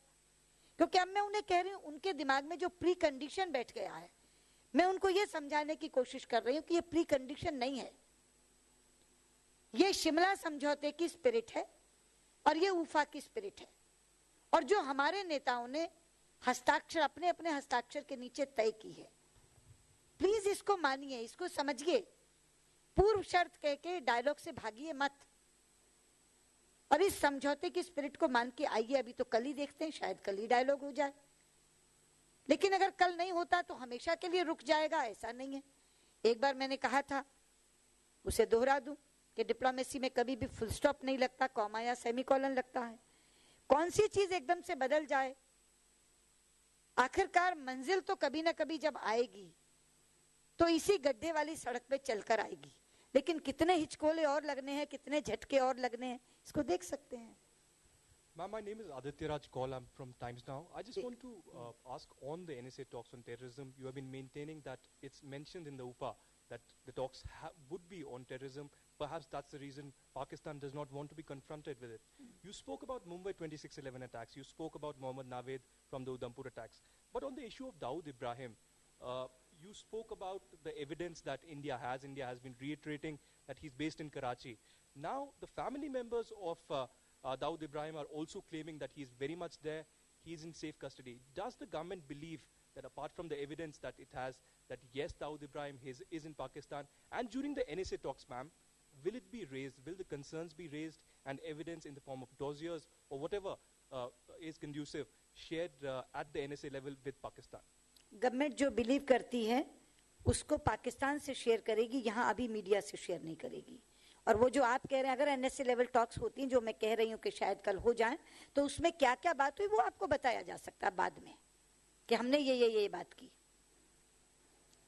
क्योंकि अब मैं उन्हें कह रही हूं, उनके दिमाग में जो प्री कंडीशन बैठ गया है, मैं उनको ये समझाने की कोशिश कर रही हूं कि ये प्री कंडीशन नहीं है, ये शिमला समझौते की स्पिरिट है और ये उफा की स्पिरिट है। और जो हमारे नेताओं ने हस्ताक्षर, अपने अपने हस्ताक्षर के नीचे तय की है, प्लीज इसको मानिए, इसको समझिए। पूर्व शर्त कह के डायलॉग से भागिए मत, और इस समझौते की स्पिरिट को मान के आइए। अभी तो कल ही देखते हैं, शायद कल ही डायलॉग हो जाए। लेकिन अगर कल नहीं होता तो हमेशा के लिए रुक जाएगा, ऐसा नहीं है। एक बार मैंने कहा था, उसे दोहरा दूं कि डिप्लोमेसी में कभी भी फुल स्टॉप नहीं लगता, कॉमा या सेमीकोलन लगता है। कौन सी चीज एकदम से बदल जाए, आखिरकार मंजिल तो कभी ना कभी जब आएगी तो इसी गड्ढे वाली सड़क पे चलकर आएगी। लेकिन कितने हिचकोले और लगने हैं, कितने झटके और लगने हैं, इसको देख सकते हैं। Ma'am, my name is Aditya Raj Kaul. I'm from Times Now. I just want to ask on the NSA talks on terrorism. You have been maintaining that it's mentioned in the UPA that the talks would be on terrorism. Perhaps that's the reason Pakistan does not want to be confronted with it. You spoke about Mumbai 26/11 attacks. You spoke about Mohammad Nawed from the Udhampur attacks. But on the issue of Dawood Ibrahim, you spoke about the evidence that India has. India has been reiterating that he's based in Karachi. Now, the family members of Dawood Ibrahim are also claiming that he's very much there, he's in safe custody. Does the government believe that apart from the evidence that it has, that yes, Dawood Ibrahim is in Pakistan, and during the NSA talks, ma'am, will it be raised, will the concerns be raised and evidence in the form of dossiers or whatever is conducive shared at the NSA level with Pakistan? Government जो believe करती है उसको पाकिस्तान से share करेगी, यहाँ अभी media से share नहीं करेगी। और वो जो आप कह रहे हैं अगर एनएसए लेवल टॉक्स होती हैं, जो मैं कह रही हूँ कि शायद कल हो जाएं, तो उसमें क्या क्या बात हुई वो आपको बताया जा सकता है बाद में कि हमने ये बात की।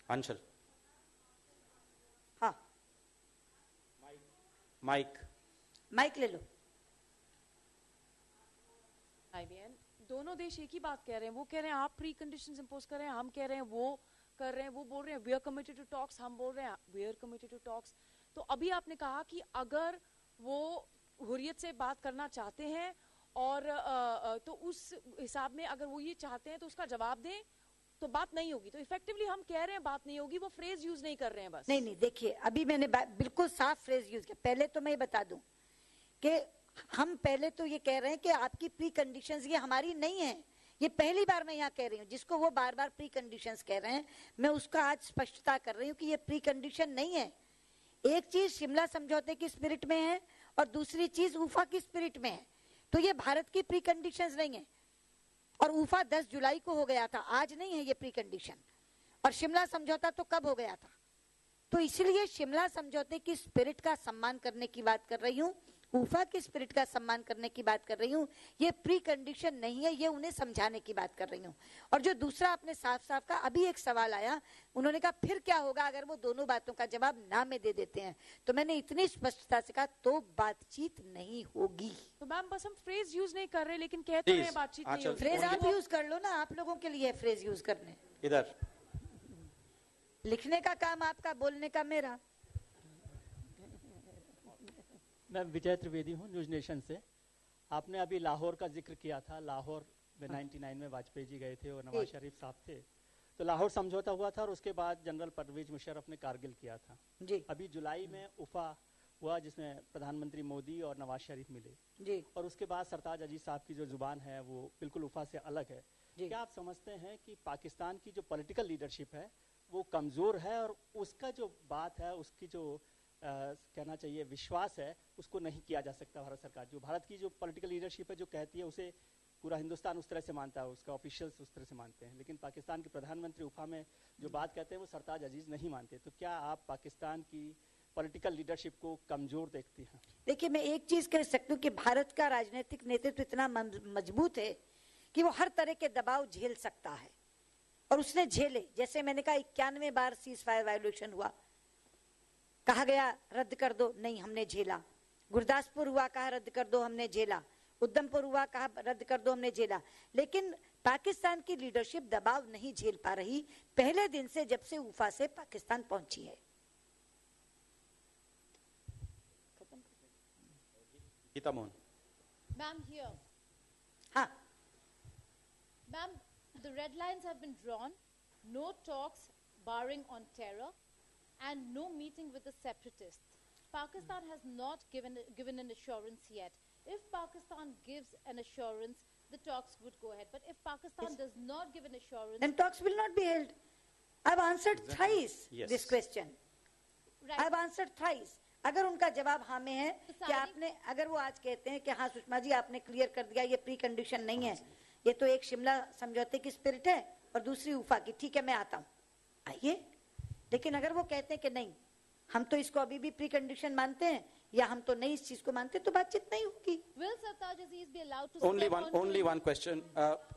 अंशल, हाँ माइक ले लो। IBN दोनों देश एक ही बात कह रहे हैं। वो कह रहे हैं आप प्री कंडीशंस इंपोज कर रहे हैं, हम कह रहे हैं वो कर रहे हैं। वो बोल रहे हैं we are committed to talks, हम बोल रहे हैं we are committed to talks. तो अभी आपने कहा कि अगर वो हुर्रियत से बात करना चाहते हैं और तो उस हिसाब में अगर वो ये चाहते हैं तो उसका जवाब दें तो बात नहीं होगी। तो इफेक्टिवली हम कह रहे हैं बात नहीं होगी, वो फ्रेज यूज नहीं कर रहे हैं बस। नहीं देखिए, अभी मैंने बिल्कुल साफ फ्रेज यूज किया। पहले तो मैं बता दूं कि हम पहले तो ये कह रहे हैं कि आपकी प्री कंडीशंस ये हमारी नहीं है। ये पहली बार मैं यहाँ कह रही हूँ, जिसको वो बार बार प्री कंडीशंस कह रहे हैं, मैं उसका आज स्पष्टता कर रही हूँ कि ये प्री कंडीशन नहीं है। एक चीज शिमला समझौते की स्पिरिट में है और दूसरी चीज उफा की स्पिरिट में है। तो ये भारत की प्री कंडीशंस नहीं है। और उफा 10 जुलाई को हो गया था, आज नहीं है ये प्री कंडीशन। और शिमला समझौता तो कब हो गया था? तो इसलिए शिमला समझौते की स्पिरिट का सम्मान करने की बात कर रही हूँ, उफा की स्पिरिट का सम्मान करने की बात कर रही हूँ। ये प्री कंडीशन नहीं है, ये उन्हें समझाने की बात कर रही हूँ। और जो दूसरा आपने साफ साफ का अभी एक सवाल आया, उन्होंने कहा फिर क्या होगा अगर वो दोनों बातों का जवाब ना में दे देते हैं। तो मैंने इतनी स्पष्टता से कहा तो बातचीत नहीं होगी। तो मैम बस हम फ्रेज यूज नहीं कर रहे लेकिन कहते हैं बातचीत नहीं होगी। फ्रेज आप यूज कर लो ना, आप लोगों के लिए फ्रेज यूज करने। इधर लिखने का काम आपका, बोलने का मेरा। मैं विजय त्रिवेदी हूँ, न्यूज नेशन से। आपने अभी लाहौर का जिक्र किया था। लाहौर में 99 में वाजपेयी जी गए थे और नवाज शरीफ साहब थे। तो लाहौर समझौता हुआ था और उसके बाद जनरल परवेज मुशर्रफ ने कारगिल किया था जी। अभी जुलाई में उफा हुआ जिसमें प्रधानमंत्री मोदी और नवाज शरीफ मिले जी। और उसके बाद सरताज अजीज साहब की जो जुबान है वो बिल्कुल उफा से अलग है। क्या आप समझते हैं कि पाकिस्तान की जो पॉलिटिकल लीडरशिप है वो कमजोर है और उसका जो बात है, उसकी जो कहना चाहिए विश्वास है, उसको नहीं किया जा सकता? भारत सरकार, जो भारत की जो पॉलिटिकल लीडरशिप है जो कहती है उसे पूरा हिंदुस्तान उस तरह से मानता है, उसका ऑफिशियल्स उस तरह से मानते हैं, लेकिन पाकिस्तान के प्रधानमंत्री उफा में जो बात कहते हैं वो सरताज अजीज नहीं मानते। तो क्या आप पाकिस्तान की पॉलिटिकल लीडरशिप को कमजोर देखती हैं? देखिए, मैं एक चीज कह सकती हूँ कि भारत का राजनीतिक नेतृत्व इतना मजबूत है कि वो हर तरह के दबाव झेल सकता है और उसने झेले। जैसे मैंने कहा 91 बार सीज फायर वायोलेशन हुआ, कहा गया रद्द कर दो, नहीं हमने झेला। गुरदासपुर हुआ, कहा रद्द कर दो, हमने झेला। उधमपुर हुआ, कहा रद्द कर दो, हमने झेला। लेकिन पाकिस्तान की लीडरशिप दबाव नहीं झेल पा रही पहले दिन से, जब से उफा से पाकिस्तान पहुंची है। Geeta Mohan ma'am here. हाँ ma'am, the red lines have been drawn, no talks barring on terror and no meeting with the separatists. Pakistan has not given an assurance yet. If Pakistan gives an assurance, the talks would go ahead. But if Pakistan does not give an assurance, then talks will not be held. I've answered thrice this question. I've answered thrice. अगर उनका जवाब हाँ में है कि आपने, अगर वो आज कहते हैं कि हाँ सुषमा जी आपने क्लियर कर दिया ये प्री कंडीशन नहीं है, ये तो एक शिमला समझौते की स्पिरिट है और दूसरी उफा की, ठीक है मैं आता हूँ, आइए। लेकिन अगर वो कहते हैं कि नहीं हम तो इसको अभी भी प्री कंडीशन मानते हैं या हम तो नहीं इस चीज को मानते, तो बातचीत नहीं होगी। Will Sartaj Aziz be allowed to only one question?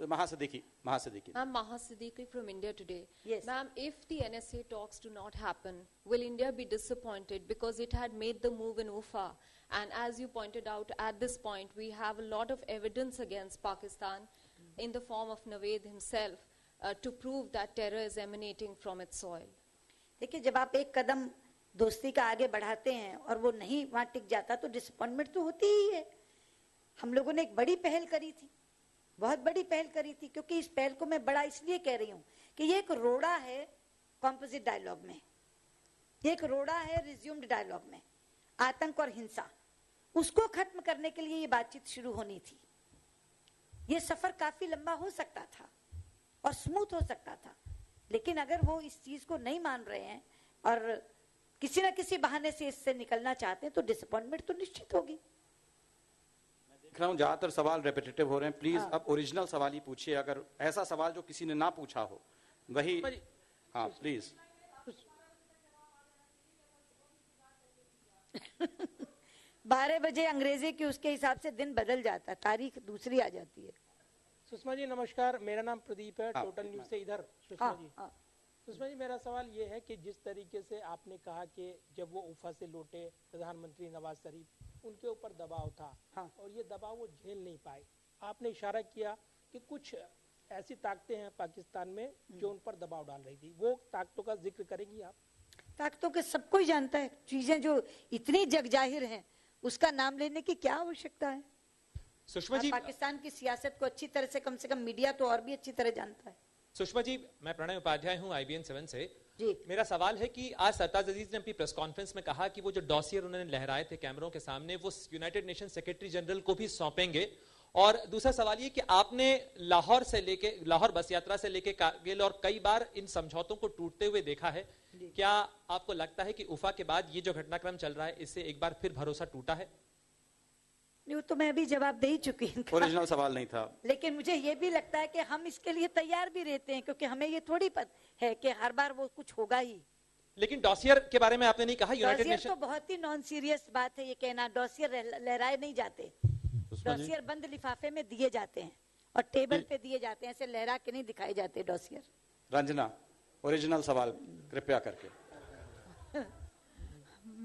Mahasiddiqui. Ma'am, Mahasiddiqui from India Today. Yes. Ma'am, if the NSA talks do not happen, will India be disappointed because it had made the move in UFA? And as you pointed out, at this point, we have a lot of evidence against Pakistan in the form of Nawaz himself to prove that terror is emanating from its soil. देखिए, जब आप एक कदम दोस्ती का आगे बढ़ाते हैं और वो नहीं वहां टिक जाता तो डिसअपॉइंटमेंट तो होती ही है। हम लोगों ने एक बड़ी पहल करी थी, बहुत बड़ी पहल करी थी, क्योंकि इस पहल को मैं बड़ा इसलिए कह रही हूँ कि ये एक रोड़ा है कॉम्पोजिट डायलॉग में, ये एक रोड़ा है रिज्यूम्ड डायलॉग में, आतंक और हिंसा, उसको खत्म करने के लिए ये बातचीत शुरू होनी थी। ये सफर काफी लंबा हो सकता था और स्मूथ हो सकता था, लेकिन अगर वो इस चीज को नहीं मान रहे हैं और किसी ना किसी बहाने से इससे निकलना चाहते हैं तो डिसअपॉइंटमेंट तो निश्चित होगी। मैं देख रहा हूँ ज्यादातर सवाल रेपिटेटिव हो रहे हैं, प्लीज अब ओरिजिनल सवाल ही पूछिए। अगर ऐसा सवाल जो किसी ने ना पूछा हो वही, हाँ प्लीज। 12 बजे अंग्रेजी की उसके हिसाब से दिन बदल जाता है, तारीख दूसरी आ जाती है। सुषमा जी नमस्कार, मेरा नाम प्रदीप है, टोटल न्यूज से इधर। सुषमा जी, सुषमा जी मेरा सवाल ये है कि जिस तरीके से आपने कहा कि जब वो उफा से लौटे प्रधानमंत्री नवाज शरीफ, उनके ऊपर दबाव था और ये दबाव वो झेल नहीं पाए। आपने इशारा किया कि कुछ ऐसी ताकतें हैं पाकिस्तान में जो उन पर दबाव डाल रही थी, वो ताकतों का जिक्र करेंगी आप? ताकतों के सब कोई जानता है, चीजें जो इतनी जग जाहिर हैं उसका नाम लेने की क्या आवश्यकता है। सुषमा जी, पाकिस्तान की सियासत को अच्छी तरह से कम मीडिया तो और भी अच्छी तरह जानता है। सुषमा जी, मैं प्रणय उपाध्याय हूं IBN 7 से जी। मेरा सवाल है कि आज सरताज अजीज ने अपनी प्रेस कॉन्फ्रेंस में कहा कि वो जो डॉसियर उन्होंने लहराए थे कैमरों के सामने वो यूनाइटेड नेशन सेक्रेटरी जनरल को भी सौंपेंगे। और दूसरा सवाल ये कि आपने लाहौर बस यात्रा से लेके कारगिल और कई बार इन समझौतों को टूटते हुए देखा है, क्या आपको लगता है कि उफा के बाद ये जो घटनाक्रम चल रहा है इससे एक बार फिर भरोसा टूटा है? नहीं, तो मैं अभी जवाब दे ही चुकी हूँ। ओरिजिनल सवाल नहीं था, लेकिन मुझे ये भी लगता है कि हम इसके लिए तैयार भी रहते हैं, क्योंकि हमें ये थोड़ी पता है कि हर बार वो कुछ होगा ही। लेकिन डॉसियर के बारे में आपने नहीं कहा। यूनाइटेड नेशन तो बहुत ही नॉन सीरियस बात है ये कहना। डॉसियर लहराए नहीं जाते, डॉसियर बंद लिफाफे में दिए जाते हैं और टेबल पे दिए जाते हैं, ऐसे लहरा के नहीं दिखाए जाते डॉसियर। रंजना, ओरिजिनल सवाल कृपया करके।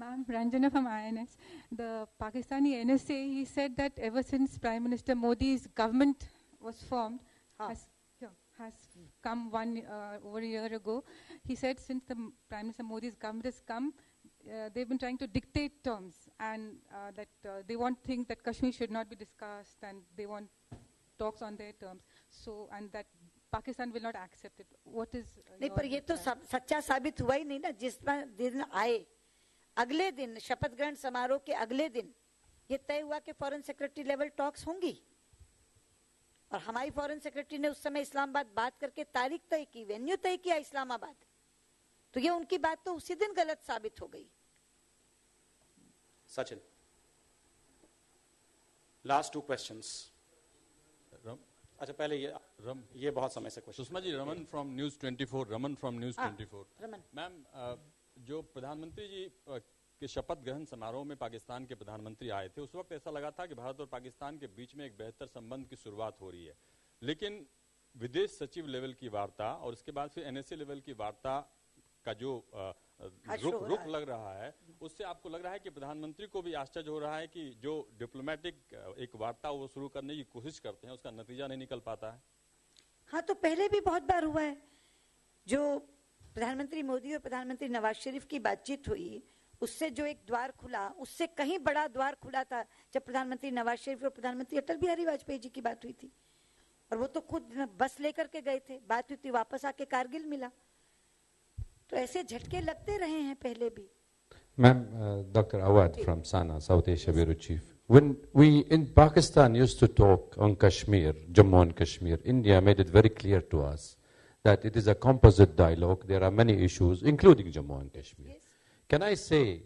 Ma'am, Ranjana from INS. The Pakistani NSA, he said that ever since Prime Minister Modi's government was formed, has come over a year ago, he said since the Prime Minister Modi's government has come, they've been trying to dictate terms, and that they want things that Kashmir should not be discussed, and they want talks on their terms. So, and that Pakistan will not accept it. What is नहीं, पर ये तो सच्चा साबित हुआ ही नहीं ना। जिस दिन आए अगले दिन, शपथ ग्रहण समारोह के अगले दिन ये तय हुआ कि फॉरेन सेक्रेटरी लेवल टॉक्स होंगी, और हमारी फॉरेन सेक्रेटरी ने उस समय इस्लामाबाद बात करके तारीख तय की, वेन्यू तय किया इस्लामाबाद। तो ये उनकी बात तो उसी दिन गलत साबित हो गई। Sachin, last 2 questions. अच्छा, पहले ये बहुत समय से question. Sushma ji, Raman from News 24। Raman from News 24। Ma'am, जो प्रधानमंत्री जी के शपथ ग्रहण समारोह में पाकिस्तान के प्रधानमंत्री आए थे, उस वक्त ऐसा लगा था कि भारत और पाकिस्तान के बीच में एक बेहतर संबंध की शुरुआत हो रही है। लेकिन विदेश सचिव लेवल की वार्ता और उसके बाद फिर NSA लेवल की वार्ता का जो रुख लग रहा है, उससे आपको लग रहा है कि प्रधानमंत्री को भी आश्चर्य हो रहा है कि जो डिप्लोमेटिक एक वार्ता वो शुरू करने की कोशिश करते हैं उसका नतीजा नहीं निकल पाता है? हाँ, तो पहले भी बहुत बार हुआ है। जो प्रधानमंत्री मोदी और प्रधानमंत्री नवाज शरीफ की बातचीत हुई, उससे जो एक द्वार खुला, उससे कहीं बड़ा द्वार खुला था जब प्रधानमंत्री नवाज शरीफ और प्रधानमंत्री अटल बिहारी वाजपेयी जी की बात हुई थी। और वो तो खुद बस लेकर के गए थे, बात हुई थी, वापस आके कारगिल मिला। तो ऐसे झटके लगते रहे हैं पहले भी। Ma'am, Dr. Awad from SANA, South Asia Bureau Chief. When we in Pakistan used to talk on Kashmir, Jammu and Kashmir, India made it very clear to us that it is a composite dialogue. There are many issues, including Jammu and Kashmir. Yes. Can I say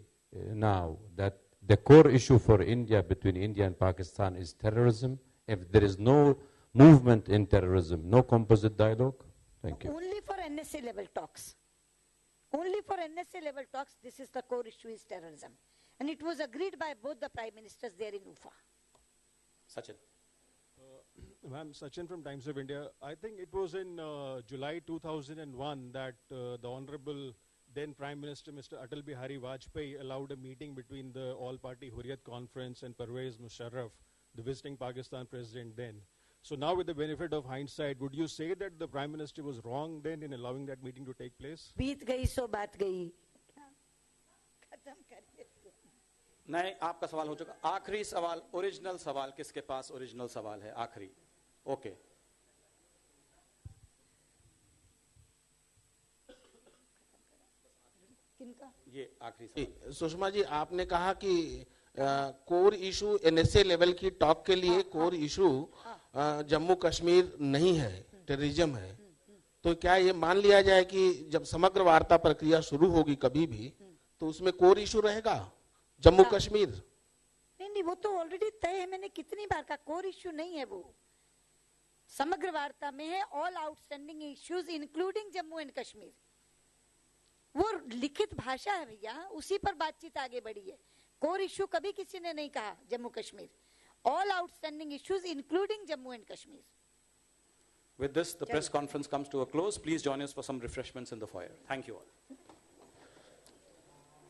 now that the core issue for India, between India and Pakistan, is terrorism? If there is no movement in terrorism, no composite dialogue? Thank you. Only for NSA level talks. Only for NSA level talks, this is the core issue, is terrorism. And it was agreed by both the prime ministers there in Ufa. Sachin. Ma'am, Sachin from Times of India. I think it was in July 2001 that the Honorable then Prime Minister Mr. Atal Bihari Vajpayee allowed a meeting between the All-Party Hurriyat Conference and Pervez Musharraf, the visiting Pakistan president then. So now with the benefit of hindsight, would you say that the Prime Minister was wrong then in allowing that meeting to take place? बीत गई सो बात गई। खत्म करिए। नहीं, आपका सवाल हो चुका। आखिरी सवाल, ओरिजिनल सवाल, किसके पास ओरिजिनल सवाल है? आखिरी। ओके। किनका? ये आखिरी सवाल। सुषमा जी, आपने कहा कि कोर इशू NSA लेवल की टॉक के लिए कोर इशू जम्मू कश्मीर नहीं है, टेररिज्म है। तो क्या ये मान लिया जाए कि जब समग्र वार्ता प्रक्रिया शुरू होगी कभी भी, तो उसमें कोर इशू रहेगा जम्मू कश्मीर? नहीं, वो तो ऑलरेडी तय है। मैंने कितनी बार कहा, कोर इशू नहीं है वो। समग्र वार्ता में है all outstanding issues including Jammu and Kashmir. वो लिखित भाषा है भैया, उसी पर बातचीत आगे बढ़ी है। कोर इशू कभी किसी ने नहीं कहा Jammu Kashmir. All outstanding issues, including Jammu and Kashmir. With this, the press conference comes to a close. Please join us for some refreshments in the foyer. Thank you all.